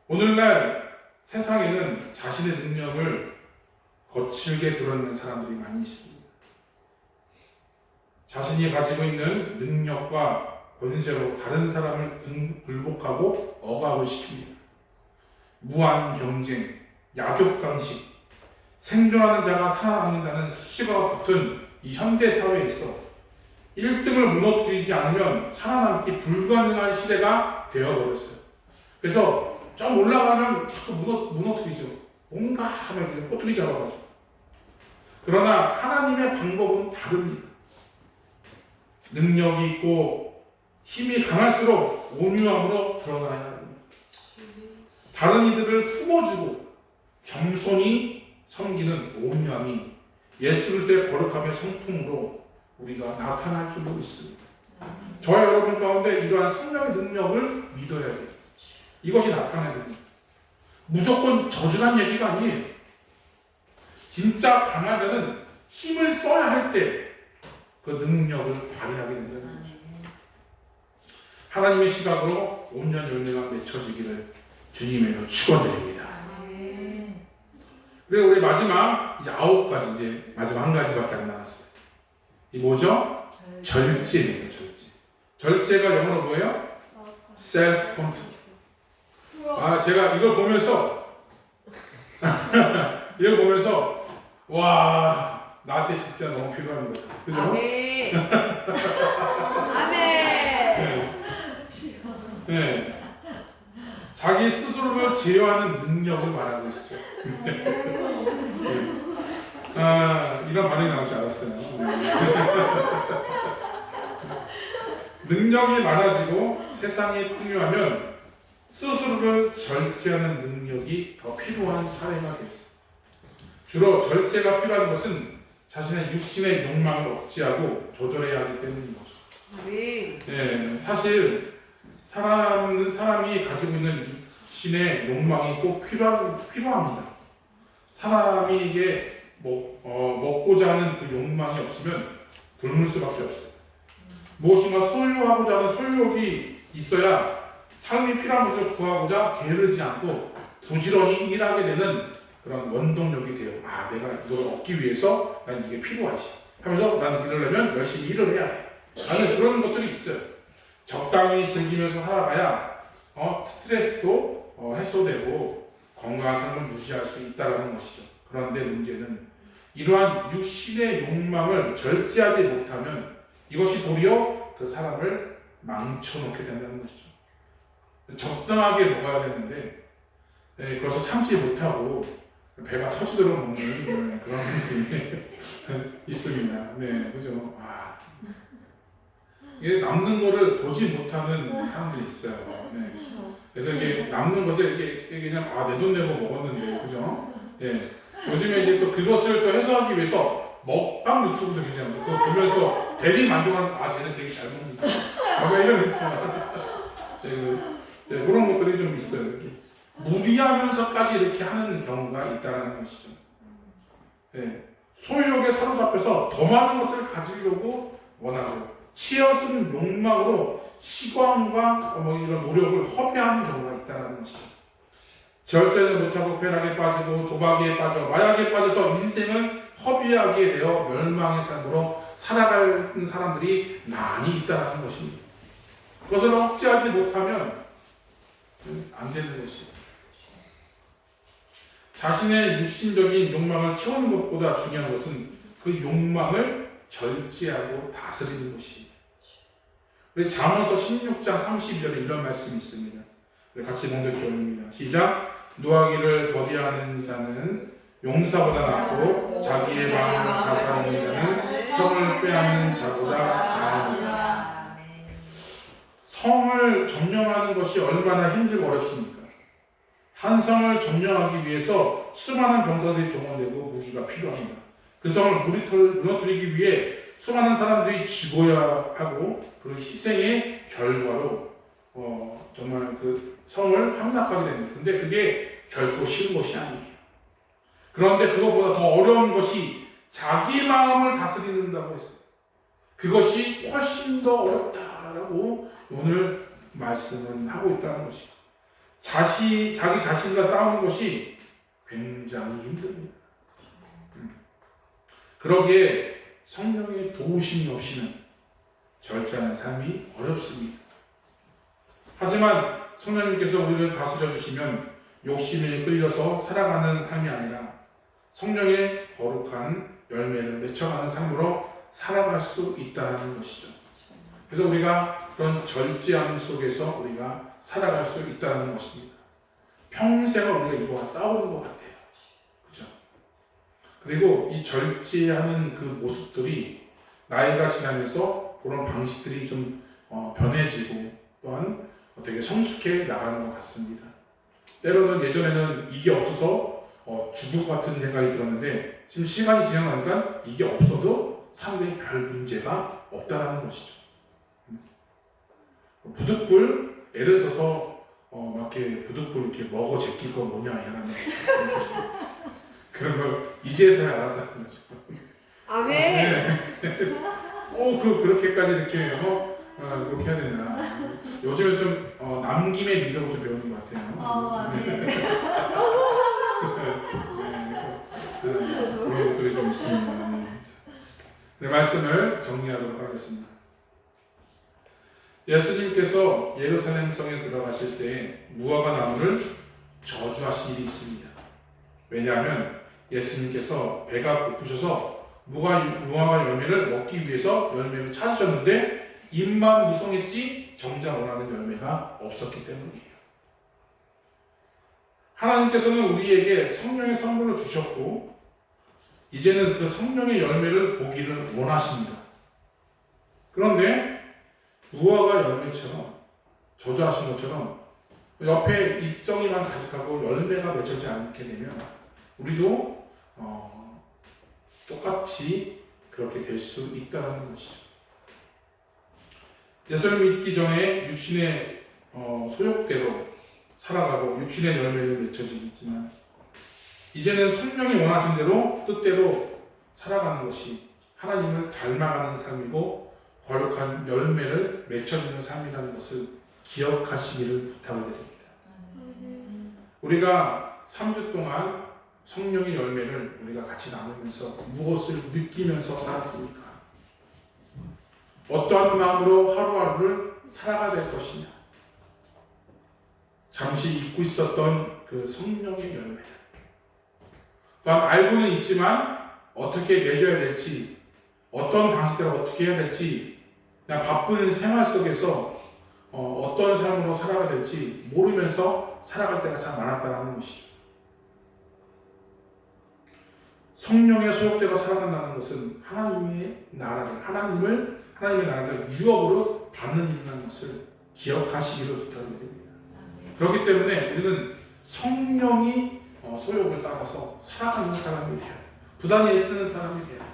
오늘날 세상에는 자신의 능력을 거칠게 드러내는 사람들이 많이 있습니다. 자신이 가지고 있는 능력과 권세로 다른 사람을 굴복하고 억압을 시킵니다. 무한 경쟁, 약육강식, 생존하는 자가 살아남는다는 수식어가 붙은 이 현대 사회에서 1등을 무너뜨리지 않으면 살아남기 불가능한 시대가 되어버렸어요. 그래서 좀 올라가면 자꾸 무너뜨리죠. 뭔가 하면 꼬투리 잡아가지고. 그러나 하나님의 방법은 다릅니다. 능력이 있고 힘이 강할수록 온유함으로 드러나야 합니다. 다른 이들을 품어주고 겸손히 섬기는 온유함이 예수 그리스도의 거룩함의 성품으로 우리가 나타날 줄로 믿습니다. 저와 여러분 가운데 이러한 성령의 능력을 믿어야 돼요. 이것이 나타나야 됩니다. 무조건 저주란 얘기가 아니에요. 진짜 강한 자는 힘을 써야 할 때 그 능력을 발휘하게 된다는 거죠. 하나님의 시각으로 온전 열매가 맺혀지기를 주님으로 축원드립니다. 그리고 우리 마지막 9가지, 이제 마지막 한 가지밖에 안 남았어요. 이 뭐죠? 절제입니다. 절제가 영어로 뭐예요? self control. 제가 이걸 보면서 와, 나한테 진짜 너무 필요한 거. 그죠? 아멘. 아멘. 네. 자기 스스로를 제어하는 능력을 말하고 있었죠. 이런 반응이 나올 줄 알았어요. 능력이 많아지고 세상이 풍요하면 스스로를 절제하는 능력이 더 필요한 사회가 되었습니다. 주로 절제가 필요한 것은 자신의 육신의 욕망을 억제하고 조절해야 하기 때문인 거죠. 네, 사실 사람이 가지고 있는 육신의 욕망이 꼭 필요합니다. 사람이 이게 먹고자 하는 그 욕망이 없으면 굶을 수밖에 없어요. 무엇인가 소유하고자 하는 소유욕이 있어야 삶이 필요한 것을 구하고자 게으르지 않고 부지런히 일하게 되는 그런 원동력이 돼요. 내가 이걸 얻기 위해서 난 이게 필요하지 하면서 나는 이러려면 열심히 일을 해야 돼. 나는 그런 것들이 있어요. 적당히 즐기면서 살아가야 스트레스도 해소되고 건강한 삶을 유지할 수 있다는 것이죠. 그런데 문제는 이러한 육신의 욕망을 절제하지 못하면 이것이 도리어 그 사람을 망쳐놓게 된다는 것이죠. 적당하게 먹어야 되는데 그것을 참지 못하고 배가 터지도록 먹는 그런 분들이 있습니다. 네, 그죠? 이게 남는 거를 보지 못하는 사람들이 있어요. 네. 그래서 이게 남는 것을 이렇게 그냥 내 돈 내고 먹었는데, 그죠? 예. 요즘에 이제 또 그것을 또 해소하기 위해서 먹방 유튜브도 굉장히 많고 그거 보면서 대리 만족하는 쟤는 되게 잘 먹는다. 이런 게 있어요. 네, 그런 것들이 좀 있어요. 이렇게. 무리하면서까지 이렇게 하는 경우가 있다는 것이죠. 네. 소유욕에 사로잡혀서 더 많은 것을 가지려고 원하고 치어쓰는 욕망으로 시간과 이런 노력을 허비하는 경우가 있다는 것이죠. 절제를 못하고 쾌락에 빠지고 도박에 빠져 마약에 빠져서 인생을 허비하게 되어 멸망의 삶으로 살아가는 사람들이 많이 있다는 것입니다. 그것을 억제하지 못하면 안 되는 것이죠. 자신의 육신적인 욕망을 채우는 것보다 중요한 것은 그 욕망을 절제하고 다스리는 것입니다. 우리 잠언서 16장 32절에 이런 말씀이 있습니다. 같이 먼저 기억합니다. 시작. 노하기를 더디하는 자는 용사보다 낫고 자기의 마음을 다스리는 자는 성을 빼앗는 자보다 나으니라. 성을 점령하는 것이 얼마나 힘들고 어렵습니까? 한 성을 점령하기 위해서 수많은 병사들이 동원되고 무기가 필요합니다. 그 성을 무너뜨리기 위해 수많은 사람들이 죽어야 하고 그 희생의 결과로 정말 그 성을 함락하게 됩니다. 근데 그게 결코 쉬운 것이 아니에요. 그런데 그것보다 더 어려운 것이 자기 마음을 다스리는다고 했어요. 그것이 훨씬 더 어렵다라고 오늘 말씀은 하고 있다는 것이죠. 자기 자신과 싸우는 것이 굉장히 힘듭니다. 그러기에 성령의 도우심이 없이는 절제하는 삶이 어렵습니다. 하지만 성령님께서 우리를 다스려 주시면 욕심에 끌려서 살아가는 삶이 아니라 성령의 거룩한 열매를 맺혀가는 삶으로 살아갈 수 있다는 것이죠. 그래서 우리가 그런 절제함 속에서 우리가 살아갈 수 있다는 것입니다. 평생을 우리가 이거와 싸우는 것 같아요. 그죠? 그리고 이 절제하는 그 모습들이 나이가 지나면서 그런 방식들이 좀 변해지고 또한 되게 성숙해 나가는 것 같습니다. 때로는 예전에는 이게 없어서 죽을 것 같은 생각이 들었는데 지금 시간이 지나가니까 이게 없어도 상당히 별 문제가 없다는 것이죠. 부득불 애를 써서 막 이렇게 부득불 이렇게 먹어 제낄 건 뭐냐 이라는 그런 걸 이제서야 알았다는 거죠. 아멘. 네. 그렇게까지 이렇게 그렇게 해야 되나. 요즘은 좀 남김의 믿음을 좀 배우는 것 같아요. 아멘. 그런 것들이 좀 있습니다. 네, 말씀을 정리하도록 하겠습니다. 예수님께서 예루살렘 성에 들어가실 때 무화과 나무를 저주하신 일이 있습니다. 왜냐하면 예수님께서 배가 고프셔서 무화과 열매를 먹기 위해서 열매를 찾으셨는데 입만 무성했지 정작 원하는 열매가 없었기 때문이에요. 하나님께서는 우리에게 성령의 선물을 주셨고 이제는 그 성령의 열매를 보기를 원하십니다. 그런데 무화과 열매처럼 저주하신 것처럼 옆에 잎덩이만 가득하고 열매가 맺어지지 않게 되면 우리도 똑같이 그렇게 될 수 있다는 것이죠. 예수를 믿기 전에 육신의 소욕대로 살아가고 육신의 열매를 맺혀지겠지만 이제는 성령이 원하신 대로 뜻대로 살아가는 것이 하나님을 닮아가는 삶이고 거룩한 열매를 맺혀지는 삶이라는 것을 기억하시기를 부탁을 드립니다. 우리가 3주 동안 성령의 열매를 우리가 같이 나누면서 무엇을 느끼면서 살았습니까? 어떠한 마음으로 하루하루를 살아가야 될 것이냐? 잠시 잊고 있었던 그 성령의 열매. 또한 알고는 있지만 어떻게 맺어야 될지, 어떤 방식대로 어떻게 해야 될지, 그냥 바쁜 생활 속에서 어떤 삶으로 살아가야 될지 모르면서 살아갈 때가 참 많았다는 것이죠. 성령의 소욕대로 살아간다는 것은 하나님의 나라를 유업으로 받는 일이라는 것을 기억하시기를 부탁드립니다. 그렇기 때문에 우리는 성령이 소욕을 따라서 살아가는 사람이 돼야 돼요. 부단히 애쓰는 사람이 돼야 돼요.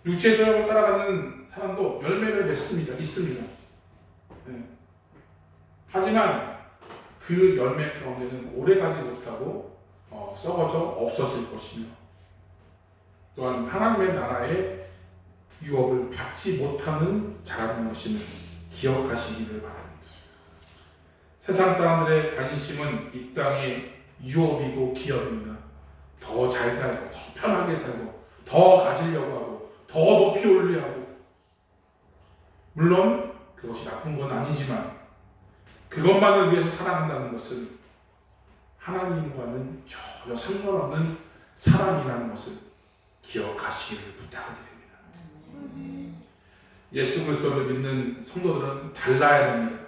육체의 소욕을 따라가는 사람도 열매를 맺습니다. 있습니다. 네. 하지만 그 열매 가운데는 오래가지 못하고 썩어져 없어질 것이며 또한 하나님의 나라의 유업을 받지 못하는 자라는 것임을 기억하시기를 바랍니다. 세상 사람들의 관심은 이 땅의 유업이고 기업입니다. 더 잘 살고, 더 편하게 살고, 더 가지려고 하고, 더 높이 올리려 하고. 물론 그것이 나쁜 건 아니지만 그것만을 위해서 살아간다는 것은 하나님과는 전혀 상관없는 사람이라는 것을 기억하시기를 부탁드립니다. 예수 그리스도를 믿는 성도들은 달라야 됩니다.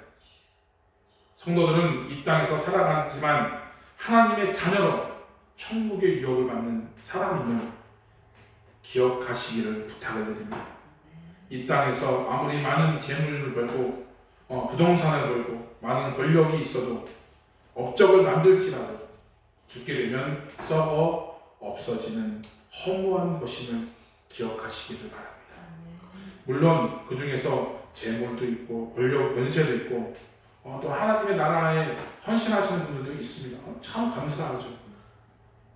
성도들은 이 땅에서 살아가지만 하나님의 자녀로 천국의 유업을 받는 사람임을 기억하시기를 부탁을 드립니다. 이 땅에서 아무리 많은 재물을 벌고 부동산을 걸고 많은 권력이 있어도 업적을 만들지라도 죽게 되면 썩어 없어지는 허무한 것임을 기억하시기를 바랍니다. 물론 그 중에서 재물도 있고 권력, 권세도 있고 또 하나님의 나라에 헌신하시는 분들도 있습니다. 참 감사하죠.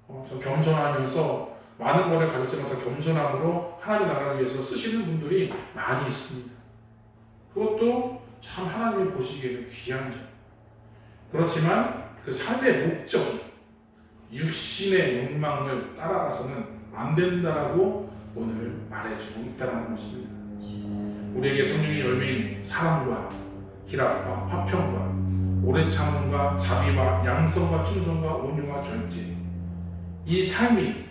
저 겸손하면서 많은 것을 가졌지 못한 겸손함으로 하나님의 나라를 위해서 쓰시는 분들이 많이 있습니다. 그것도 참 하나님이 보시기에는 귀한 점. 그렇지만 그 삶의 목적이 육신의 욕망을 따라가서는 안 된다라고 오늘 말해주고 있다는 것입니다. 우리에게 성령의 열매인 사랑과 희락과 화평과 오래 참음과 자비와 양성과 충성과 온유와 절제, 이 삶이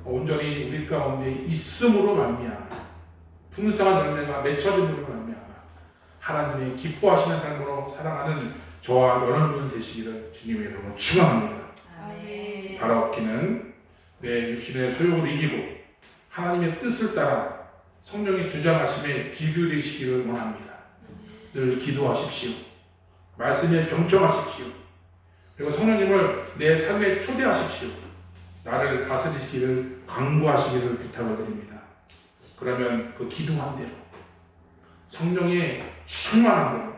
온전히 우리 가운데 있음으로 말미암아 풍성한 열매가 맺혀짐으로 말미암아 하나님의 기뻐하시는 삶으로 살아가는 저와 여러분 되시기를 주님의 이름으로 축원합니다. 아멘. 바로 없기는 내 육신의 소욕을 이기고 하나님의 뜻을 따라 성령의 주장하심에 기교되시기를 원합니다. 늘 기도하십시오. 말씀에 경청하십시오. 그리고 성령님을 내 삶에 초대하십시오. 나를 다스리시기를 강구하시기를 부탁을 드립니다. 그러면 그 기도한 대로 성령의 충만한 대로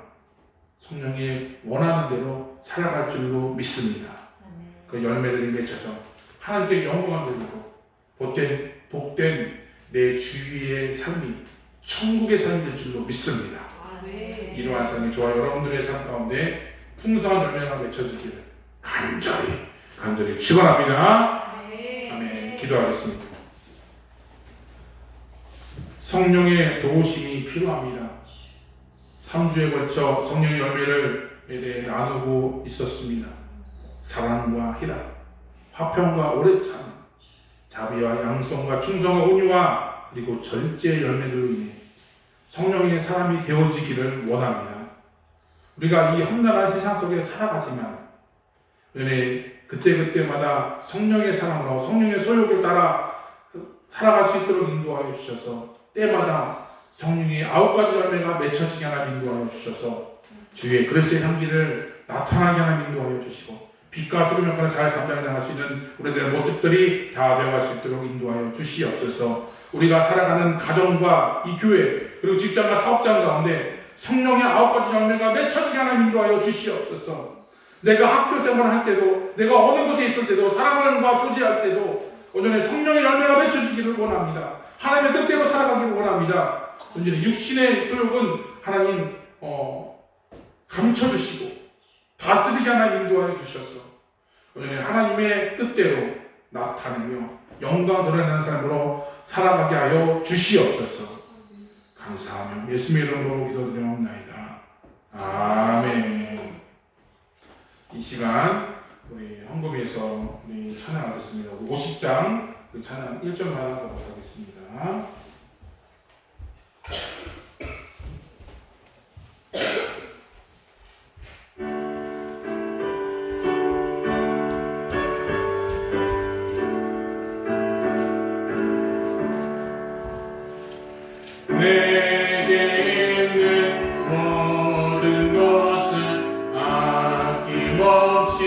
성령이 원하는 대로 살아갈 줄로 믿습니다. 그 열매들이 맺혀져 하나님께 영광을 돌리고 복된 내 주위의 삶이 천국의 삶이 될 줄로 믿습니다. 이러한 삶이 저와 여러분들의 삶 가운데 풍성한 열매가 맺혀지기를 간절히 축원합니다. 아멘. 기도하겠습니다. 성령의 도우심이 필요합니다. 3주에 걸쳐 성령의 열매를 대해 나누고 있었습니다. 사랑과 희락, 화평과 오래 참, 자비와 양성과 충성과 온유와 그리고 절제의 열매들로 인해 성령의 사람이 되어지기를 원합니다. 우리가 이 험난한 세상 속에 살아가지만 그때마다 성령의 사랑으로 성령의 소욕을 따라 살아갈 수 있도록 인도하여 주셔서 때마다 성령의 9가지 열매가 맺혀지게 하나 인도하여 주셔서 주의 그리스도의 향기를 나타나게 하나 인도하여 주시고 빛과 소금 역할을 잘 감당해 나갈 수 있는 우리들의 모습들이 다 되어갈 수 있도록 인도하여 주시옵소서. 우리가 살아가는 가정과 이 교회 그리고 직장과 사업장 가운데 성령의 9가지 열매가 맺혀지게 하나 인도하여 주시옵소서. 내가 학교 생활할 때도 내가 어느 곳에 있을 때도 사람과 교제할 때도 온전히 성령의 열매가 맺혀지기를 원합니다. 하나님의 뜻대로 살아가기를 원합니다. 온전히 육신의 소욕은 하나님 감춰주시고 다스리게 하나 인도하여 주셔서 온전히 하나님의 뜻대로 나타내며 영광 드러내는 삶으로 살아가게 하여 주시옵소서. 감사하며 예수님의 이름으로 기도드리옵나이다. 아멘. 이 시간 우리 헌금에서 우리 찬양하겠습니다. 50장 그 찬양 1절만 하도록 하겠습니다. 내게 있는 모든 것을 아낌없이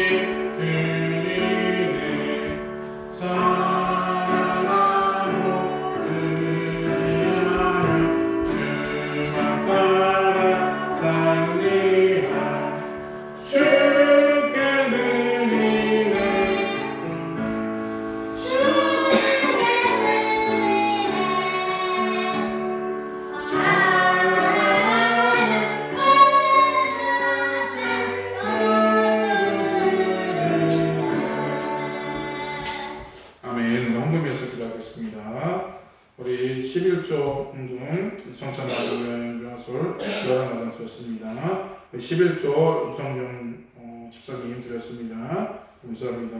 드리네. 사랑하고 의지하여 주만 따라 살리라. 주께 드리네. 우리 11조 헌금 유성찬 나누는 유아솔 유아랑 가장 드렸습니다. 11조 유성용 집사님 드렸습니다. 감사합니다.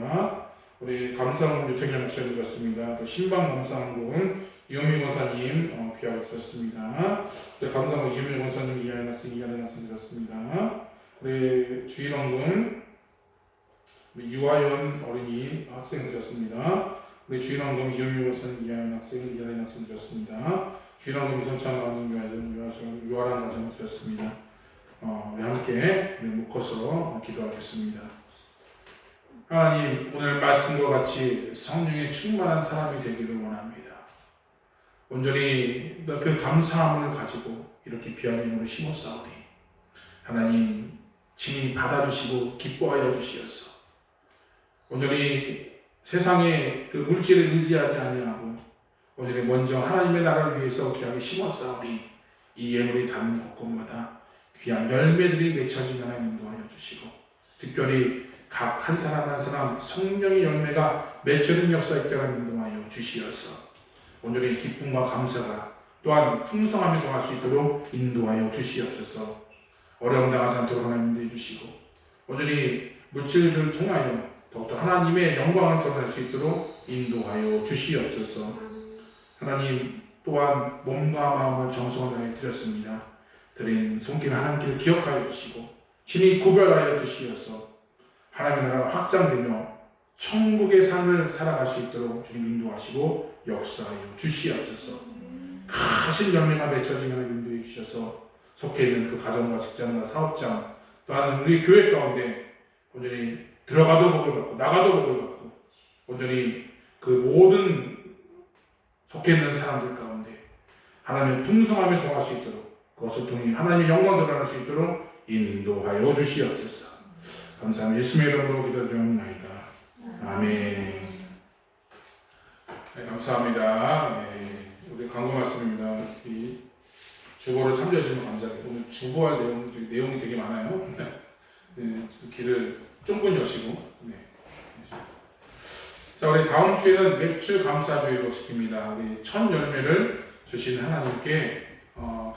우리 감사헌금 유택영 목사님 드렸습니다. 또 신방 감사헌금 이현미 권사님 귀하게 드렸습니다. 감사헌금 이현미 권사님 이하연 학생 드렸습니다. 우리 주일헌금 유아연 어린이 학생 드렸습니다. 우리 주일헌금 이현미 권사님 이하연 학생 드렸습니다. 주일헌금 유성찬 나누는 유아랑 가정 드렸습니다. 우리 함께 묶어서 기도하겠습니다. 하나님, 오늘 말씀과 같이 성령의 충만한 사람이 되기를 원합니다. 온전히 그 감사함을 가지고 이렇게 귀한 힘으로 심었사오니 하나님 친히 받아주시고 기뻐하여 주시옵소서. 온전히 세상의 그 물질을 의지하지 아니하고 온전히 먼저 하나님의 나라를 위해서 귀하게 심었사오니 이 예물이 닿는 곳곳마다 귀한 열매들이 맺혀지는 하나님 인도하여 주시고 특별히 각 한 사람 한 사람 성령의 열매가 맺혀진 역사 있게 하나님 인도하여 주시옵소서. 온전히 기쁨과 감사가 또한 풍성함이 더할 수 있도록 인도하여 주시옵소서. 어려움 당하지 않도록 하나님 인도해 주시고 온전히 물질을 통하여 더욱더 하나님의 영광을 드러낼 수 있도록 인도하여 주시옵소서. 하나님 또한 몸과 마음을 정성하여 드렸습니다. 드린 손길 하나님께 기억하여 주시고 친히 구별하여 주시옵소서. 하나님의 나라가 확장되며 천국의 삶을 살아갈 수 있도록 주님 인도하시고 역사하여 주시옵소서. 크신 열매가 맺혀지면 인도해 주셔서 속해 있는 그 가정과 직장과 사업장 또한 우리 교회 가운데 온전히 들어가도 복을 받고 나가도 복을 받고 온전히 그 모든 속해 있는 사람들 가운데 하나님의 풍성함이 더할 수 있도록 그것을 통해 하나님의 영광을 드러낼 수 있도록 인도하여 주시옵소서. 감사합니다. 예수님의 이름으로 기도드립니다. 아멘. 네, 감사합니다. 네, 우리 광고 말씀입니다. 이 주보를 참조해 주시면 감사합니다. 오늘 주보할 내용이 되게 많아요. 네, 길을 쫑긋 여시고. 네. 자, 우리 다음 주에는 매출 감사주의로 지킵니다. 우리 첫 열매를 주신 하나님께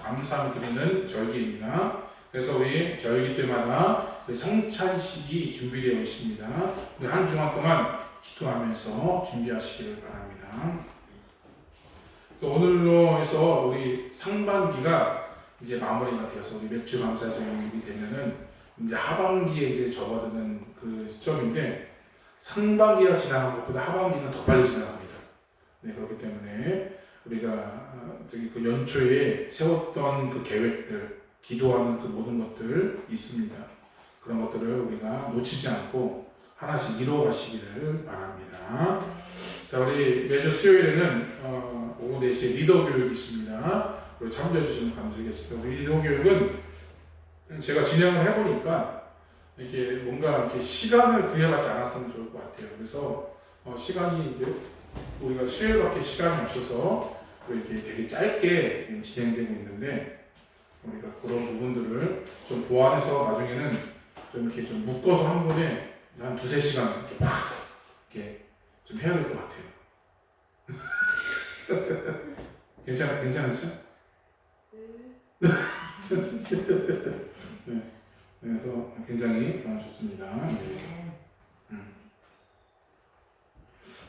감사를 드리는 절기입니다. 그래서 우리 절기 때마다 성찬식이 준비되어 있습니다. 우리 한 주간 동안 기도하면서 준비하시기를 바랍니다. 그래서 오늘로 해서 우리 상반기가 이제 마무리가 되어서 우리 매출 감사주일이 되면은 이제 하반기에 이제 접어드는 그 시점인데 상반기가 지나간 것보다 하반기는 더 빨리 지나갑니다. 네, 그렇기 때문에 우리가 그 연초에 세웠던 그 계획들, 기도하는 그 모든 것들 있습니다. 그런 것들을 우리가 놓치지 않고 하나씩 이루어가시기를 바랍니다. 자, 우리 매주 수요일에는 오후 4시에 리더 교육이 있습니다. 우리 참조해 주시면 감사하겠습니다. 우리 리더 교육은 제가 진행을 해보니까 이렇게 뭔가 이렇게 시간을 부여하지 않았으면 좋을 것 같아요. 그래서 시간이 이제 우리가 수요일밖에 시간이 없어서 이렇게 되게 짧게 진행되고 있는데 우리가 그런 부분들을 좀 보완해서 나중에는 좀 이렇게 좀 묶어서 한 번에 한 2-3시간 이렇게 막 이렇게 좀 해야 될 것 같아요. 괜찮으시죠? 네. 그래서 굉장히 좋습니다. 네.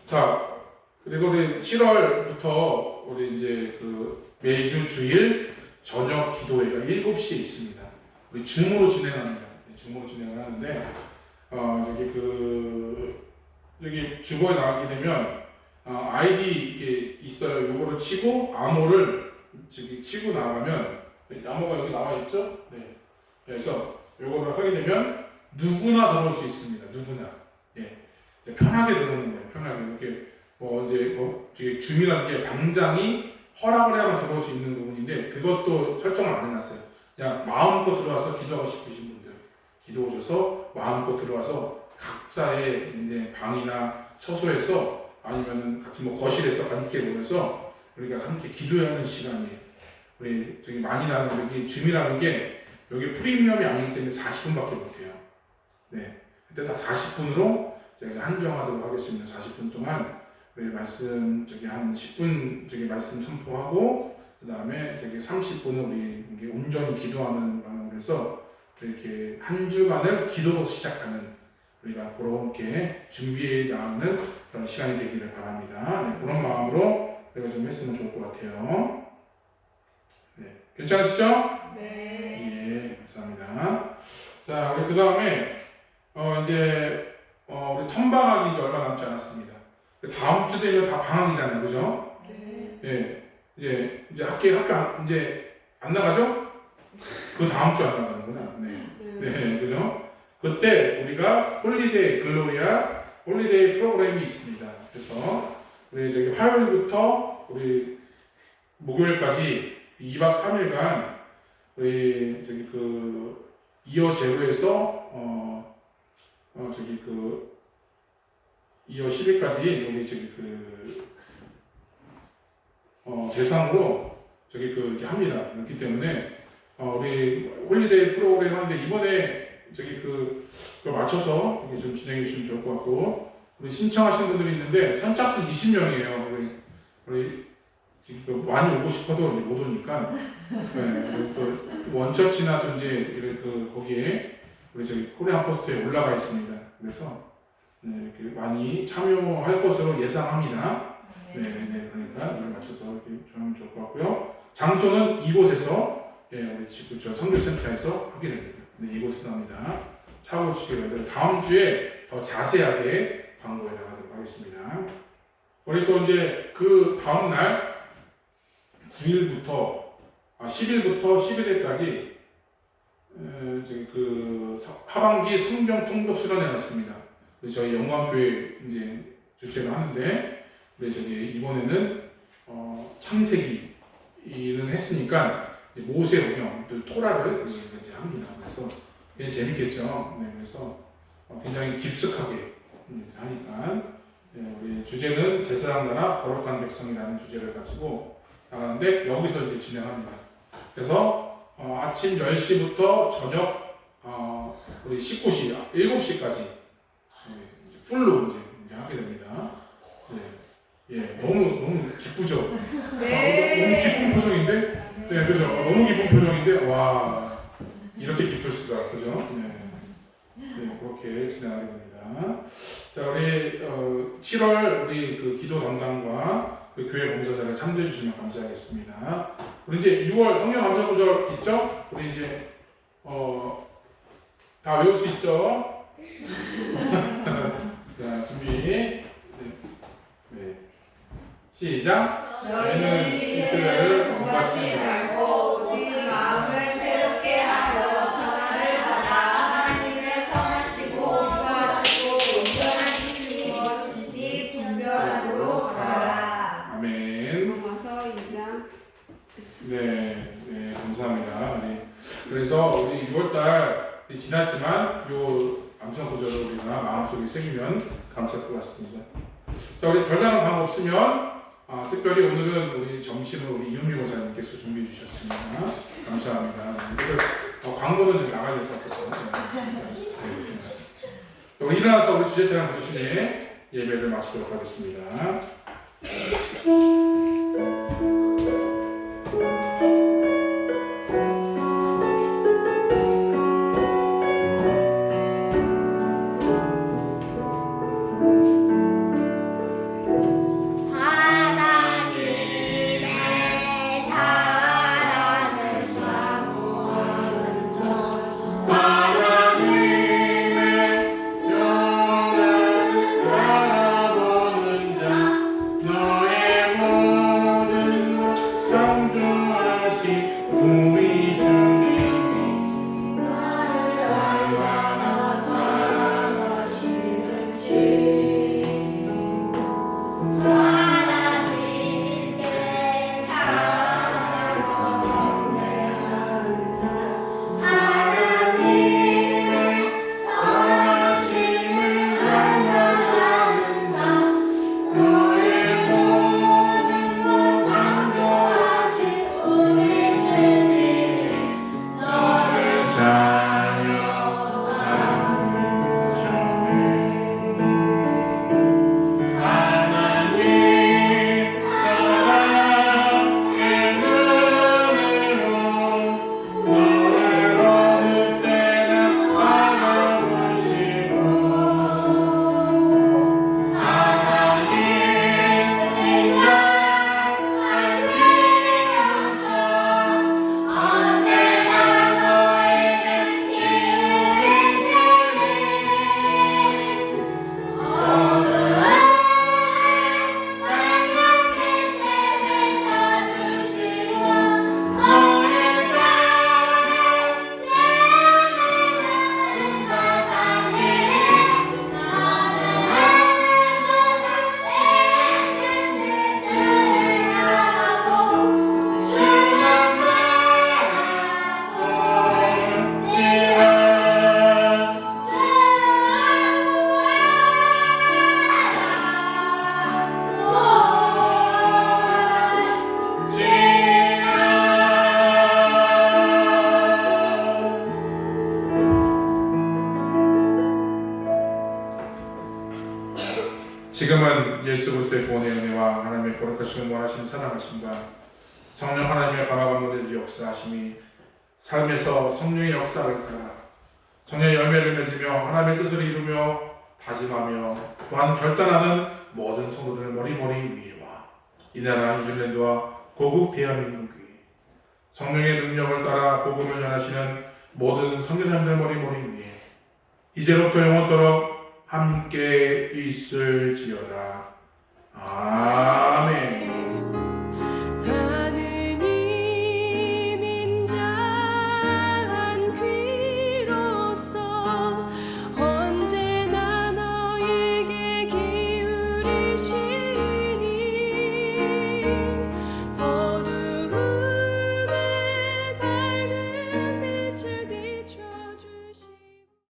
자, 그리고 우리 7월부터 우리 이제 그 매주 주일 저녁 기도회가 7시에 있습니다. 우리 줌으로 진행합니다. 줌으로 진행을 하는데 여기 주보에 나가게 되면 아이디 이게 있어요. 요거를 치고 암호를 치고 나가면 암호가 여기 나와 있죠? 네. 그래서 요거를 하게 되면 누구나 들어올 수 있습니다. 누구나. 예. 편하게 들어오는 거예요. 편하게 이렇게 이제 줌이라는 게 방장이 허락을 해야만 들어올 수 있는 부분인데 그것도 설정을 안 해놨어요. 그냥 마음껏 들어와서 기도하고 싶으신 분들 기도 오셔서 마음껏 들어와서 각자의 이제 방이나 처소에서 아니면은 같이 거실에서 함께 모여서 우리가 함께 기도하는 시간이에요. 우리 저기 많이 나는 여기 줌이라는 게 여기 프리미엄이 아니기 때문에 40분밖에 못해요. 네, 그때 딱 40분으로 제가 한정하도록 하겠습니다. 40분 동안 우리 말씀 한 10분 말씀 선포하고 그 다음에 30분은 우리 온전히 기도하는 방법으로 해서 이렇게 한 주간을 기도로 시작하는 우리가 그렇게 준비해 나가는 그런 시간이 되기를 바랍니다. 네, 그런 마음으로 우리가 좀 했으면 좋을 것 같아요. 네, 괜찮으시죠? 네. 예, 감사합니다. 자, 우리 그 다음에 이제 우리 텀방학이 이제 얼마 남지 않았습니다. 다음 주 되면 다 방학이잖아요, 그죠? 네. 예, 이제 학교 이제 안 나가죠? 그 다음 주 안 나가는구나. 네. 네, 그죠? 그때 우리가 홀리데이 글로리아 홀리데이 프로그램이 있습니다. 그래서 우리 저기 화요일부터 우리 목요일까지 2박 3일간 우리 저기 그 이어 제로에서 저기 그 이어 10일까지 우리 저기 그 대상으로 저기 그 이렇게 합니다. 그렇기 때문에 우리 홀리데이 프로그램 하는데 이번에 저기 그걸 맞춰서 이게 좀 진행해 주시면 좋을 것 같고 우리 신청하신 분들이 있는데 선착순 20명이에요. 우리 지금 많이 오고 싶어도 못 오니까 네, 또 원처치나든지 이렇게 거기에 우리 저기 코리안 포스트에 올라가 있습니다. 그래서 네, 이렇게 많이 참여할 것으로 예상합니다. 네, 그러니까 이걸 맞춰서 이렇게 하면 좋을 것 같고요. 장소는 이곳에서 우리 지구촌 선교센터에서 하게 됩니다. 네, 이곳에서 합니다. 참고해 주시기 바랍니다. 다음 주에 더 자세하게 광고에 나가도록 하겠습니다. 우리 또 이제 그 다음 날 9일부터 10일부터 11일까지 저기 그 하반기 성경 통독 수련회 갔습니다. 저희 영광교회 이제 주최를 하는데 저기 이번에는 창세기는 했으니까 모세오경 또 토라를 이제 합니다. 그래서 굉장히 재밌겠죠. 네, 그래서 굉장히 깊숙하게 하니까 우리 주제는 제사장 나라 거룩한 백성이라는 주제를 가지고 나가는데 여기서 이제 진행합니다. 그래서 아침 10시부터 저녁 우리 19시, 7시까지 풀로 이제 하게 됩니다. 너무 기쁘죠? 너무 기쁜 표정인데? 네, 그죠? 너무 기쁜 표정인데, 와, 이렇게 기쁠 수가, 그죠? 네, 그렇게 진행하게 됩니다. 자, 우리 7월 우리 그 기도 담당과 그 교회 봉사자를 참조해 주시면 감사하겠습니다. 우리 이제 6월 성경 감사 구절 있죠? 우리 이제 다 외울 수 있죠? 자, 준비. 네. 시작. 너희는 이스라엘을 본받지 말고 오직 마음을 새롭게 하여 변화를 받아 하나님의 선하시고 구하시고 온전한 뜻이 무엇인지 분별하도록 하라. 아멘. 로마서 2장. 네, 감사합니다. 그래서 우리 6월달 지났지만 요 암송 구절을 우리가 마음속에 새기면 감사할 것 같습니다. 자, 우리 별다른 방법 없으면 특별히 오늘은 우리 점심을 우리 이은미 목사님께서 준비해 주셨습니다. 감사합니다. 광고는 나가야 될 것 같아서. 우리 일어나서 우리 주제차량 부르시네 예배를 마치도록 하겠습니다. 너의 지금은 예수 그리스도의 구원의 은혜와 하나님의 거룩하시고 원하시는 사랑하심과 성령 하나님의 감화감동의 역사하심이 삶에서 성령의 역사를 따라 성령의 열매를 맺으며 하나님의 뜻을 이루며 다짐하며 또한 결단하는 모든 성도들 머리머리 위에와 이 나라 뉴질랜드와 고국 대한민국이 성령의 능력을 따라 복음을 전하시는 모든 선교사님들 머리머리 위에 이제로부터 영원토록 함께 있을지어다. 아멘.